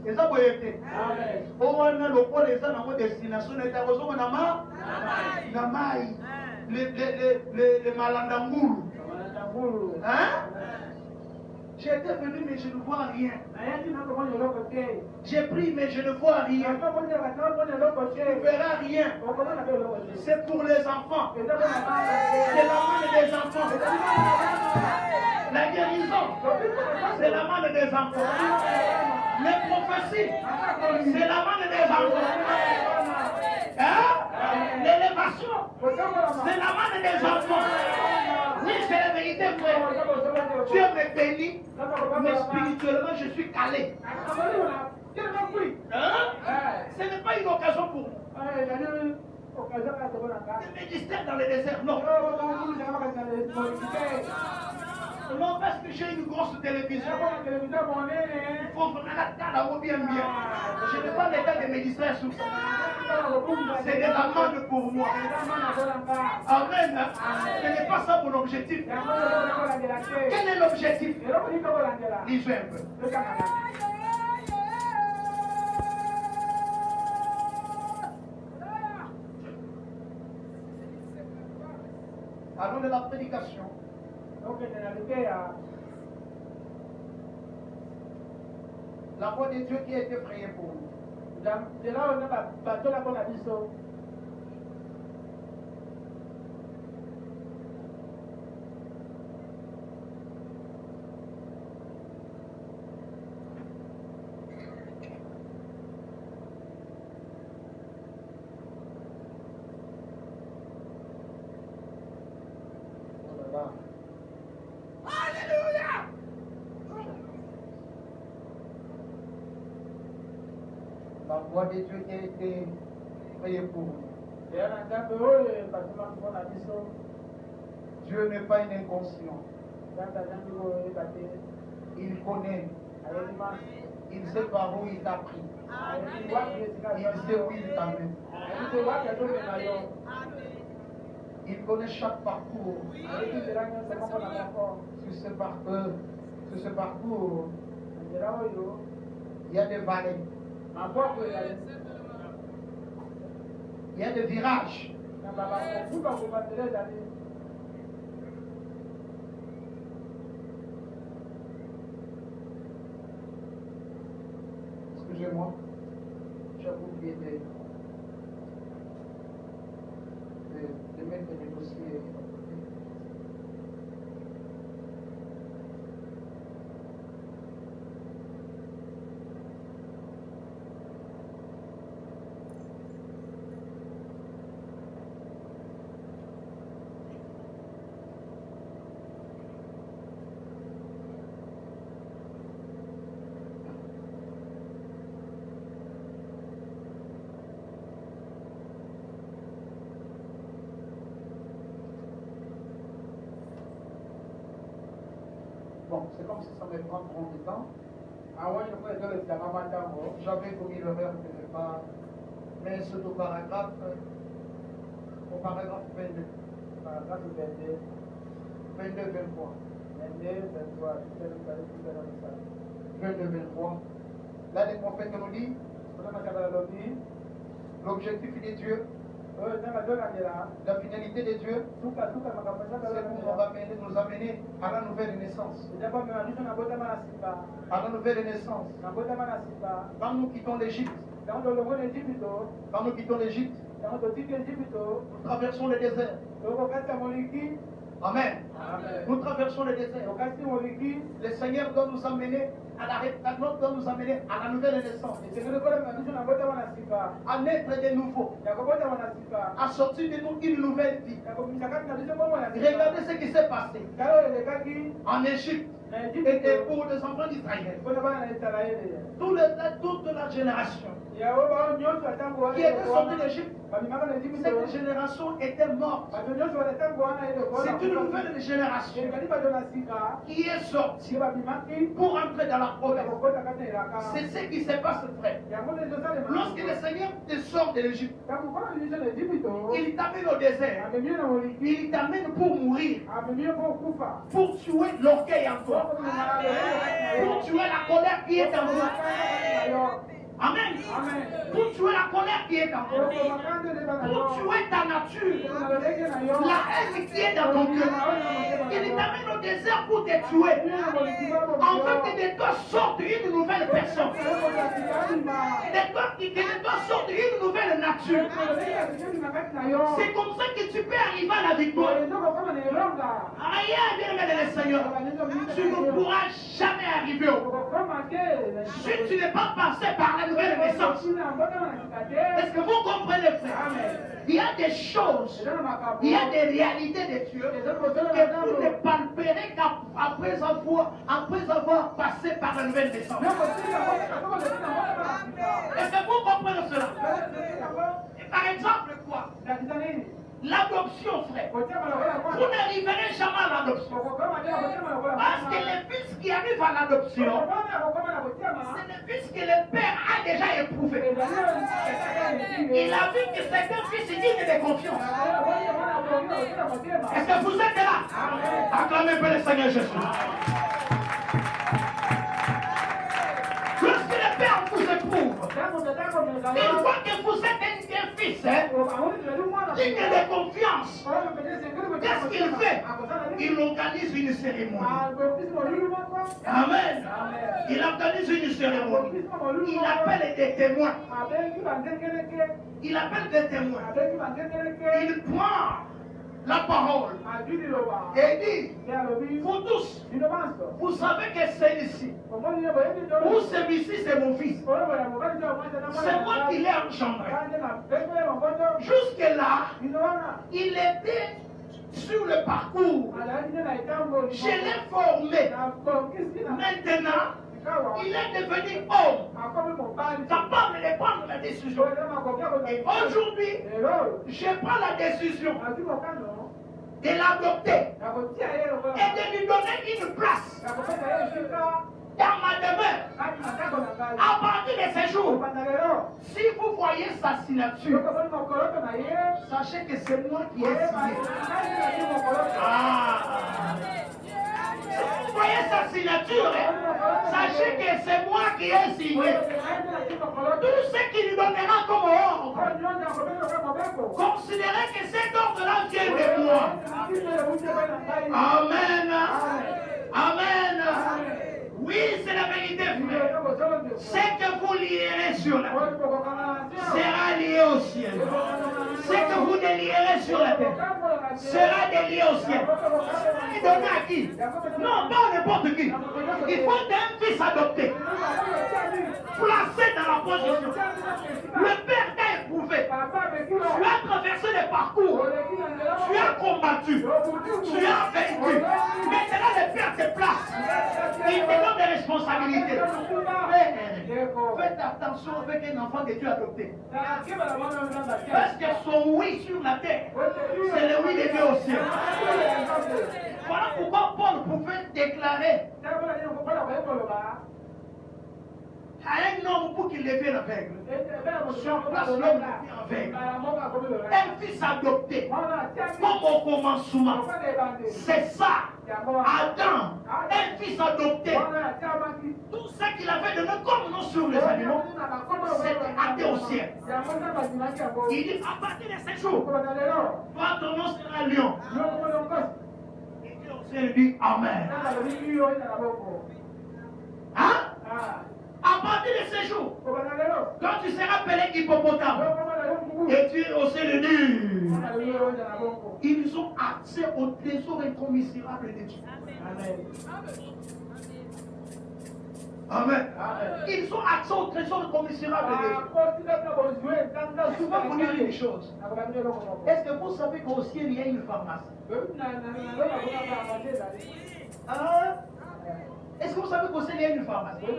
eza boye te o wana lokola eza nango destination na etako ozonga na mai le malanda ngulu. J'étais venu mais je ne vois rien. J'ai pris mais je ne vois rien. Tu ne verras rien. C'est pour les enfants. C'est la main des enfants. La guérison, c'est la main des enfants. Les prophéties, c'est la main des enfants. L'élévation, c'est la main des enfants. Oui, c'est la vérité, frère. Dieu me bénit, mais spirituellement, je suis calé. Ce n'est pas une occasion pour moi de me distraire dans le désert, non. Non, parce que j'ai une grosse télévision. Il faut vraiment la bien. Je n'ai pas le temps de me distraire sur ça. C'est de la manne pour moi. Amen. Ce n'est pas ça mon objectif. Quel est l'objectif? Lisez un peu. Allons de la prédication. La voix de Dieu qui a été priée pour nous. La voix de Dieu qui a été priée pour nous. Dieu n'est pas un inconscient. Il connaît. Il sait par où il t'a pris. Il sait où il t'amène. Il connaît chaque parcours. Sur ce parcours, il y a des vallées. Il y a des virages. Excusez-moi, j'ai oublié de mettre les dossiers. Bon, c'est comme si ça me prend trop de temps. J'avais commis l'erreur de ne pas. Mais c'est au paragraphe 22. Paragraphe 22. 22-23. 22-23. Là, les prophètes nous disent l'objectif de Dieu. La finalité de Dieu, c'est pour nous amener à la nouvelle naissance. À la nouvelle naissance. Quand nous quittons l'Égypte, nous traversons le désert. Amen. Nous traversons le désert. Le Seigneur doit nous amener à la nouvelle naissance. À naître de nouveau. À sortir de nous une nouvelle vie. Regardez ce qui s'est passé en Égypte. Et pour les enfants d'Israël. Toute la génération. qui étaient sortis d'Égypte, cette génération était morte. C'est une nouvelle génération qui est sortie pour entrer dans la promesse. C'est ce qui se passe, frère. Lorsque le Seigneur te sort de l'Égypte, il t'amène au désert. Il t'amène pour mourir, pour tuer l'orgueil en toi, pour tuer la colère qui est en toi. Amen. Pour tuer la colère qui est en toi, pour tuer ta nature, la haine qui est dans ton cœur. Il t'amène au désert pour te tuer, afin que de toi sorte une nouvelle personne, de toi sorte une nouvelle nature. C'est comme ça que tu peux arriver à la victoire. Rien, bien-aimé le Seigneur, tu ne pourras jamais arriver au bout si tu n'es pas passé par la nouvelle naissance. Est-ce que vous comprenez, frère? Il y a des choses, il y a des réalités de Dieu que vous ne palperez qu'après avoir passé par la nouvelle naissance. Est-ce que vous comprenez cela? Et par exemple, quoi? L'adoption, frère. Vous n'arriverez jamais à l'adoption. Parce que le fils qui arrive à l'adoption, c'est le fils que le père a déjà éprouvé. Il a vu que c'est un fils digne de confiance. Est-ce que vous êtes là? Acclamez un peu le Seigneur Jésus. Lorsque le père vous éprouve, une fois que vous êtes un fils, digne de confiance, qu'est-ce qu'il fait? Il organise une cérémonie. Amen. Il organise une cérémonie. Il appelle des témoins. Il appelle des témoins. Il prend la parole et dit, vous tous, vous savez que c'est ici, ou celui-ci c'est mon fils, c'est moi qui l'ai engendré. Jusque là, il était sur le parcours, je l'ai formé. Maintenant, il est devenu homme, capable de prendre la décision. Et aujourd'hui, je prends la décision de l'adopter et de lui donner une place dans ma demeure. À partir de ce jour, si vous voyez sa signature, sachez que c'est moi qui ai signé. Si vous voyez sa signature, sachez que c'est moi qui ai signé. Tout ce qu'il lui donnera comme ordre, considérez que cet ordre-là vient de moi. Amen. Amen. Oui, c'est la vérité, frère. Ce que vous lierez sur la terre sera lié au ciel. Ce que vous délierez sur la terre sera délié au ciel. Et donné à qui? Non, pas n'importe qui. Il faut un fils adopté, placé dans la position. Le père t'a éprouvé. Tu as traversé les parcours. Tu as combattu. Tu as vaincu. Maintenant, le père te place. Il te donne des responsabilités. Faites attention avec un enfant que tu as adopté. Parce que son oui sur la terre, c'est le oui de Dieu au ciel. Voilà pourquoi Paul pouvait déclarer à un homme pour qu'il devienne aveugle. Sur place, l'homme devient aveugle. Un fils adopté, comme au commencement. C'est ça. Adam, un fils adopté. Tout ce qu'il avait donné comme nom sur les animaux, c'était acté au ciel. Il dit, à partir de ce jour, toi ton nom sera lion. Et Dieu au ciel dit Amen. Hein? À partir de ce jour, quand tu seras appelé hippopotame, et tu es au ciel de ils ont accès au trésor incommensurable de Dieu. Amen. Ils ont accès au trésor incommensurable de Dieu. Je vais vous dire une chose. Est-ce que vous savez qu'au ciel il y a une pharmacie? Est-ce que vous savez qu'au ciel il y a une pharmacie?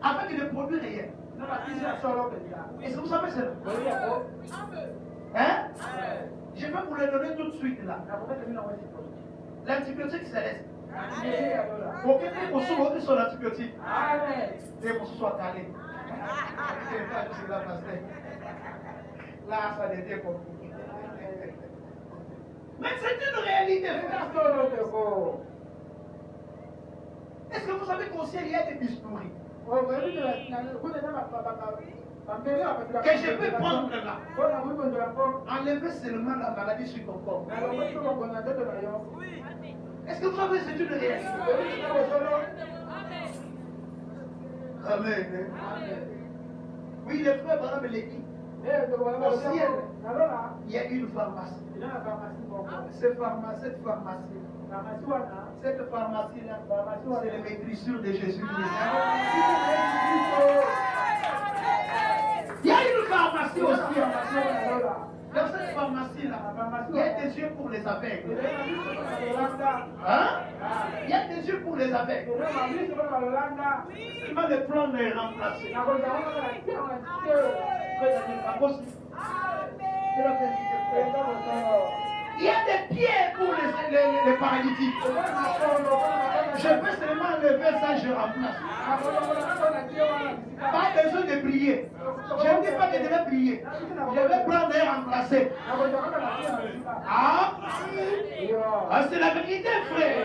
Avec des produits réels. Est-ce que vous savez cela? Hein? Je vais vous le donner tout de suite là. L'antibiotique céleste. Aucun des conçus sur l'antibiotique. Les conçus soient calés. Là, ça n'était pas. Mais c'est une réalité. Est-ce que vous savez qu'au ciel il y a des bistouris que je peux prendre là? Enlever seulement la maladie sur ton corps. Est-ce que vous savez que c'est une réalité? Amen. Oui, les frères Branham les dit. Au ciel, il y a une pharmacie. Cette pharmacie-là, c'est les maîtrisures de Jésus-Christ. Il y a une pharmacie aussi. Dans cette pharmacie-là, il y a des yeux pour les aveugles. Hein? Il y a des yeux pour les aveugles. Seulement le plan est remplacé. Il y a des pieds pour les paralytiques. Je peux seulement lever ça, je remplace. Pas besoin de prier. Je ne dis pas que je vais prier. Je vais prendre et remplacer. Ah, c'est la vérité, frère.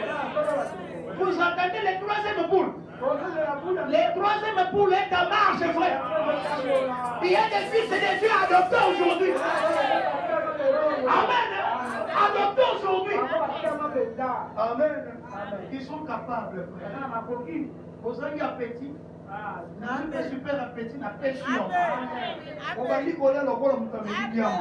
Vous entendez les troisième poules? Les troisième poules est en marche, frère. Il y a des fils et des filles adoptés aujourd'hui. Amen. Adoptés aujourd'hui. Amen. Ils sont capables, frère. Vos amis appétit. Super appétit n'a pas su. On va dire qu'on a le rôle de bien.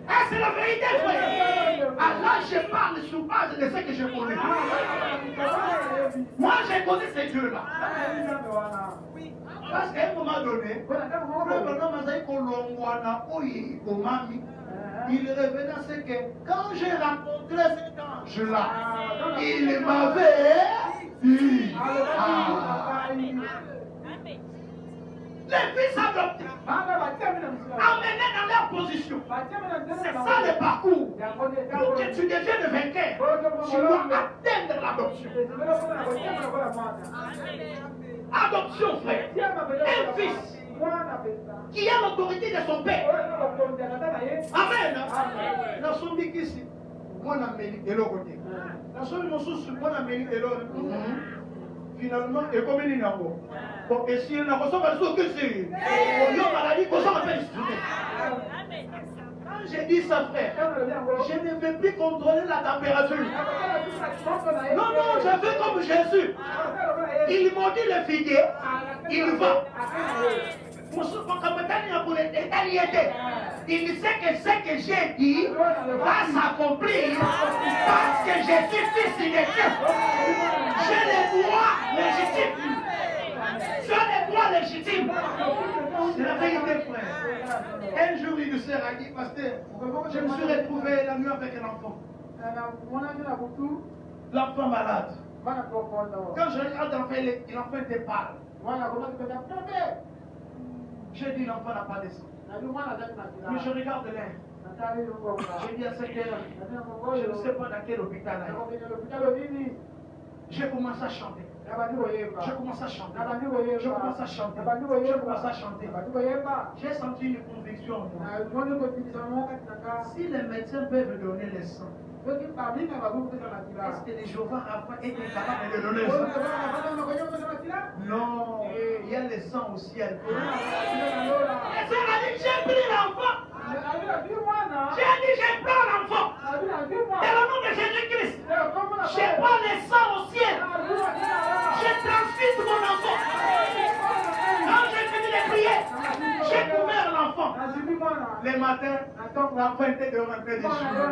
Ah, c'est la vérité, frère. Ah, là, je parle sur base de ce que je connais. Moi, je connais ces dieux-là. Parce qu'à un moment donné, il revenait à ce que quand j'ai rencontré cet ange-là, il m'avait dit. Les fils adoptés, emmenés dans leur position. C'est ça le parcours. Pour que tu deviennes vainqueur, tu dois atteindre l'adoption. Adoption, frère. Un fils qui a l'autorité de son père. Amen. Dans son dit ici, moi, je suis de l'autre côté. Dans son dit, moi, je suis de l'autre côté. Finalement, et comme il y a bon, et si on a besoin de ce que c'est, on a maladie, qu'on s'en appelle. Quand j'ai dit ça, frère, je ne vais plus contrôler la température. Non, non, je fais comme Jésus. Il m'a dit le figuier, il va. Il sait que ce que j'ai dit va s'accomplir parce que je suis fils de Dieu. J'ai les droits légitimes. J'ai les droits légitimes. C'est la vérité, frère. Un jour, il me s'est dit, pasteur, je me suis retrouvé la nuit avec un enfant. L'enfant malade. Quand je regarde l'enfant était pâle. J'ai dit l'enfant n'a pas de sang. Mais je regarde l'air. J'ai dit à cette heure, je ne sais pas dans quel hôpital. J'ai commencé à chanter. Je commence à chanter. Je commence à chanter. Je commence à chanter. J'ai senti une conviction en moi. Si les médecins peuvent donner le sang, est-ce que les Jéhovah Rapha étaient capables de donner le sang? Non, il y a le sang au ciel. Et ça a dit, j'ai pris l'enfant. J'ai dit, je prends l'enfant. Et le nom de Jésus-Christ, je prends le sang au ciel. Je transfuse mon enfant. Quand j'ai fini de prier, j'ai couvert l'enfant. Le matin, l'enfant était de rentrer des cheveux.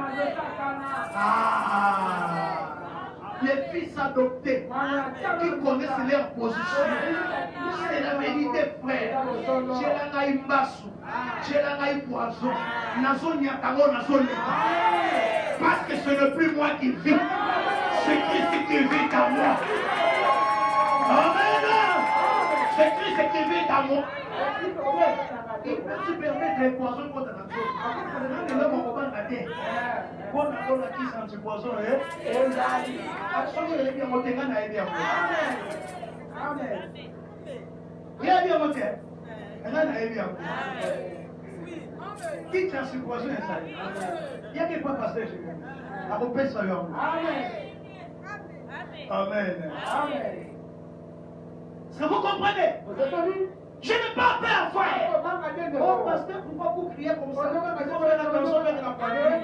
Les fils adoptés qui connaissent leur position. C'est la vérité, frère. J'ai la raille bassou. J'ai la raille poisson. Parce que ce n'est plus moi qui vis. C'est Christ qui vit en moi. C'est Christ écrivé dans moi. Il peut se permettre les poisons contre la zone. Et là, on va pas rater. Quand on a qui sont ce poison, absolument, il est bien monté. Amen. Il est bien monté. Qui tient ce poison? Il y a des fois passé chez nous. La repère sur l'homme. Amen. Est-ce que vous comprenez? Je n'ai pas peur, frère. Oh, pasteur, pourquoi vous criez comme ça? Il faut faire attention avec la famille.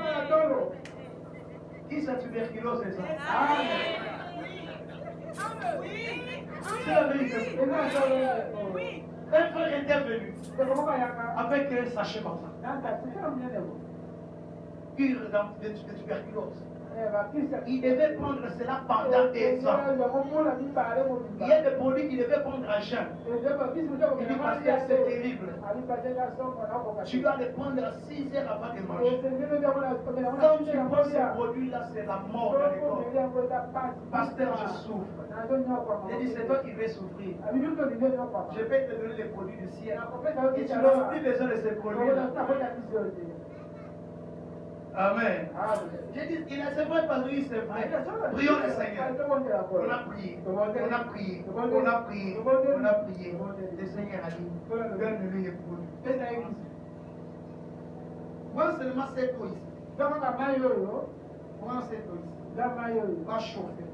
Qui c'est tuberculose, c'est ça? C'est la vérité. Un frère est intervenu avec un sachet comme ça. Cure de tuberculose. Il devait prendre cela pendant des ans. Il y a des produits qu'il devait prendre à jeun. Il dit parce que c'est terrible. Tu dois les prendre à 6 heures avant de manger. Quand tu prends ces produits-là, c'est la mort dans le corps. Pasteur, je souffre. Il dit, c'est toi qui vais souffrir. Je vais te donner les produits du ciel. Et tu n'auras plus besoin de ces produits-là. Amen. J'ai dit, c'est vrai parce que c'est vrai. Prions le Seigneur. On a prié. Le Seigneur a dit, donne-lui les produits. Moi seulement cette eau ici. Moi cette eau ici. Va chauffer.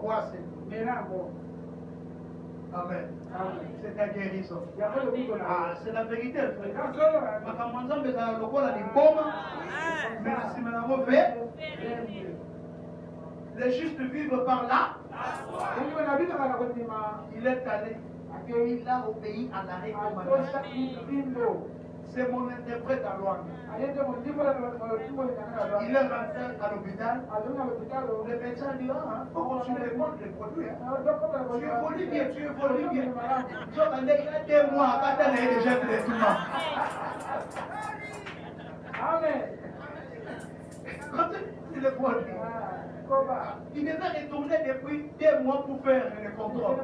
Moi cette eau. Amen. C'est ta guérison. C'est la vérité, frère. Les justes vivent par là. Il est allé. Il a obéi à la recommandation. C'est mon interprète à Luanda. Il est rentré à l'hôpital. Le médecin dit, il faut continuer de prendre les produits. Tu évolues bien. Il a 2 mois, quand il est déjà traitement. Amen. Quand il est produit, il devait retourner depuis 2 mois pour faire le contrôle.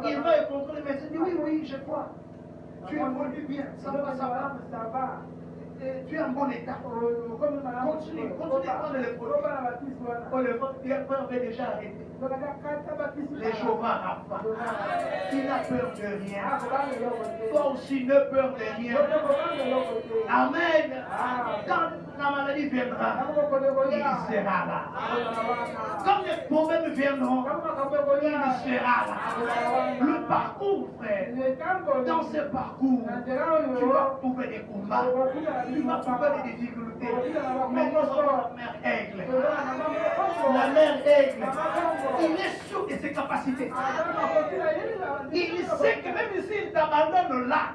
Il va le contrôle, le médecin dit, oui, je crois. Tu évolues bien, ça va. Tu es en bon état. Continue de prendre les produits. Il avait déjà arrêté. Les Jéhovah Rapha. Il n'a peur de rien. Toi aussi ne peur de rien. Amen. Quand la maladie viendra, il sera là. Quand les problèmes viendront, il sera là. Le parcours, frère, dans ce parcours, tu vas trouver des combats. Tu vas trouver des difficultés. Mais nous avons la mère aigle. La mère aigle, il est sûr de ses capacités. Il sait que même s'il t'abandonne là,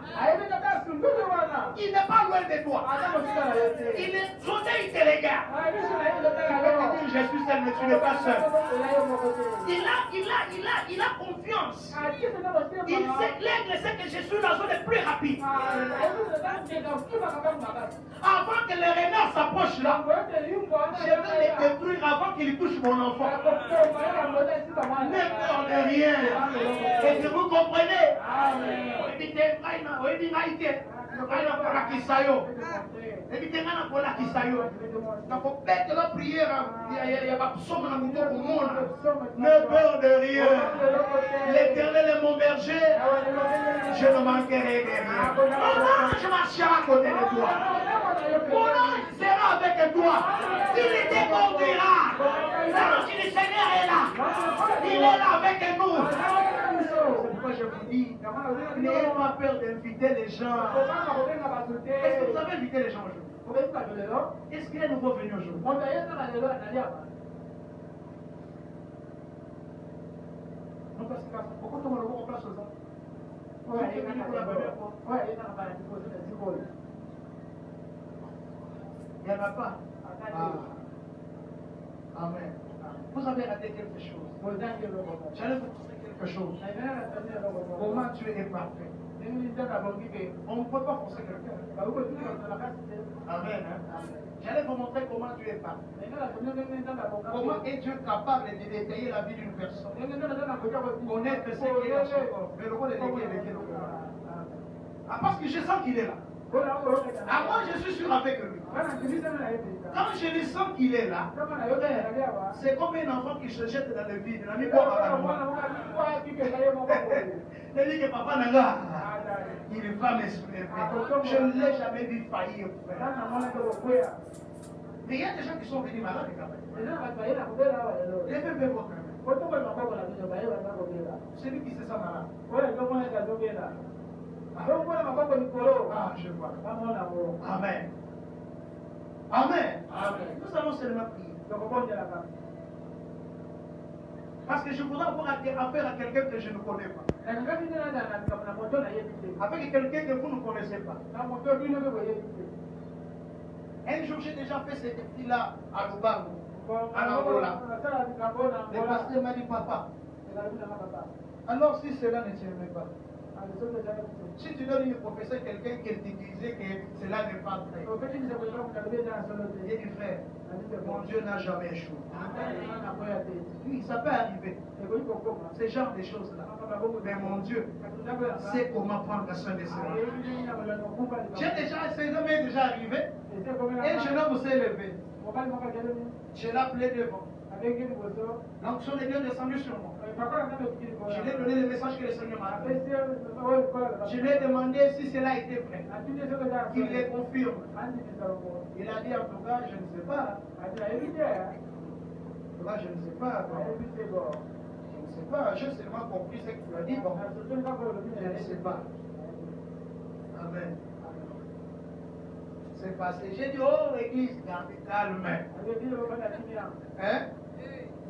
il n'est pas loin de toi. Il est sauté, il te regarde. Je suis seul, mais tu n'es pas seul. Il a confiance. L'aigle sait que je suis la zone plus rapide. Avant que les renards s'approchent là, je vais les détruire avant qu'ils touchent mon enfant. Ne peur de rien. Est-ce que vous comprenez? Ne peur de rien. L'Éternel est mon berger. Je ne manquerai de rien. Mon ange marchera à côté de toi. Mon ange sera avec toi. Il te conduira. L'ange du Seigneur est là. Il est là avec nous. C'est pourquoi je vous dis, n'ayez pas peur d'inviter les gens. Est-ce que vous avez invité les gens aujourd'hui? Est-ce qu'il est nouveau venu aujourd'hui? Non, parce que pourquoi tu me le vois en place ça? Il n'y en a pas. Amen. Vous avez raté quelque chose. J'allais vous montrer quelque chose. Comment tu es parfait. On ne peut pas forcer quelqu'un. Amen. J'allais vous montrer comment Dieu est parti. Comment est Dieu capable de détailler la vie d'une personne. Connaître ce qui est dans son corps. Mais le rôle est de ah, parce que je sens qu'il est là. Ah, moi je suis sûr avec lui. Quand je le sens qu'il est là, c'est comme un enfant qui se jette dans le vide. Il a mis quoi à moi. Il dit que papa n'a pas. Il va me soulever. Je ne l'ai jamais vu faillir. Mais il y a des gens qui sont venus malades quand même. Levez votre main. Celui qui se sent malade. Ah, je vois. Amen. Amen. Nous allons seulement prier. Parce que je voudrais avoir affaire à quelqu'un que je ne connais pas. Avec quelqu'un que vous ne connaissez pas. Un jour, j'ai déjà fait cette fille-là à Lubango, en Angola. Le pasteur m'a dit, papa, alors si cela ne t'aimait pas, si tu donnes une prophétie à quelqu'un qui te disait que cela n'est pas vrai, j'ai dit, frère, mon Dieu n'a jamais échoué. Oui, ça peut arriver. Ce genre de choses-là. Mais mon Dieu sait comment prendre soin de cela. J'ai déjà essayé, ça m'est déjà arrivé. Et je homme s'est levé. Je l'ai appelé devant. L'onction de Dieu est descendue sur moi. Je lui ai donné le message que le Seigneur m'a donné. Je lui ai demandé si cela était vrai. Il les confirme. Il a dit en tout cas, je ne sais pas. En tout cas, je ne sais pas. Je ne sais pas. J'ai seulement compris ce que tu as dit. Bon, je ne sais pas. Amen. C'est passé. J'ai dit, oh l'église, calme. Hein?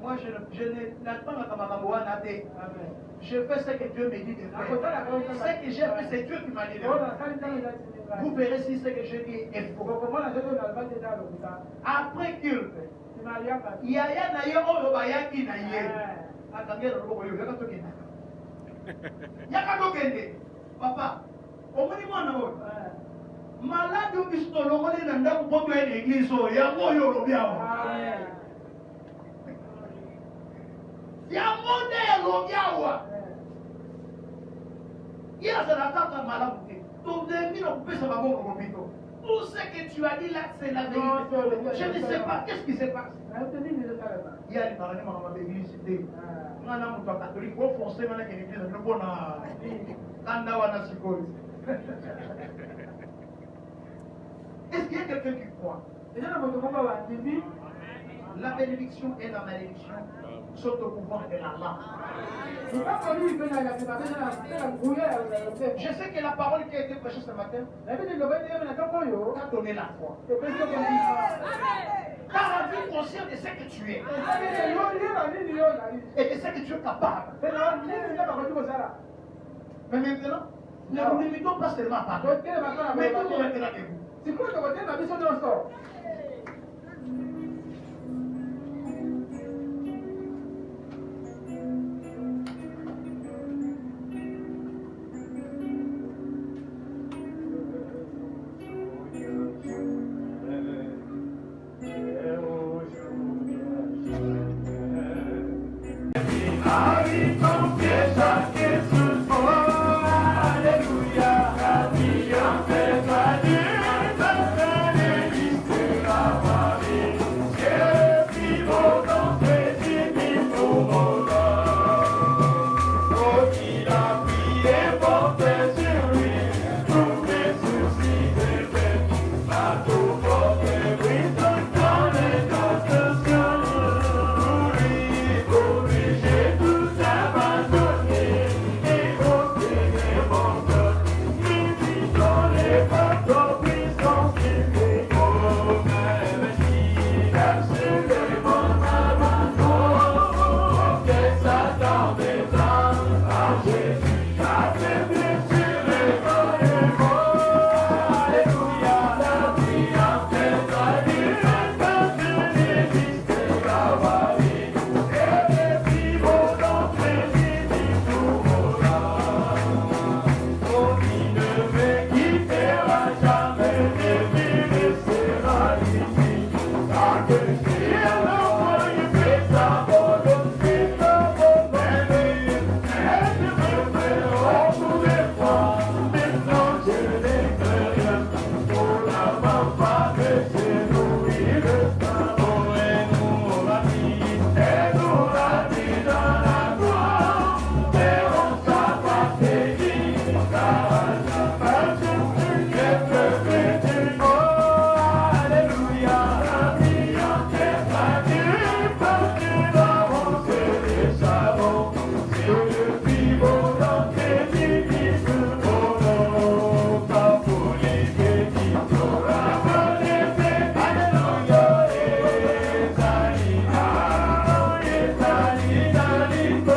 Moi, je n'attends pas que je fais ce que Dieu me dit de faire. Ce que j'ai fait, c'est Dieu qui m'a dit de faire. Vous verrez si ce que je dis est faux. Après culte, il y a papa, au moins, malade ou pistolon, on est dans l'église, il y a un Yorobia. Il y a un modèle Yorobia. Il y a un attaque malade. Donc, tout ce que tu as dit là, c'est la vérité. Je ne sais pas, qu'est-ce qui se passe? Il y a des parents qui m'ont dit, on a un catholique, on fonce dans l'église, on a est-ce qu'il y a quelqu'un qui croit? La bénédiction et la malédiction sont au pouvoir de l'Allah. Je sais que la parole qui a été prêchée ce matin a donné la foi. Car tu es conscient de ce que tu es et de ce que tu es capable. Mais maintenant, ne nous limitons pas seulement à parler, mais tout maintenant de vous.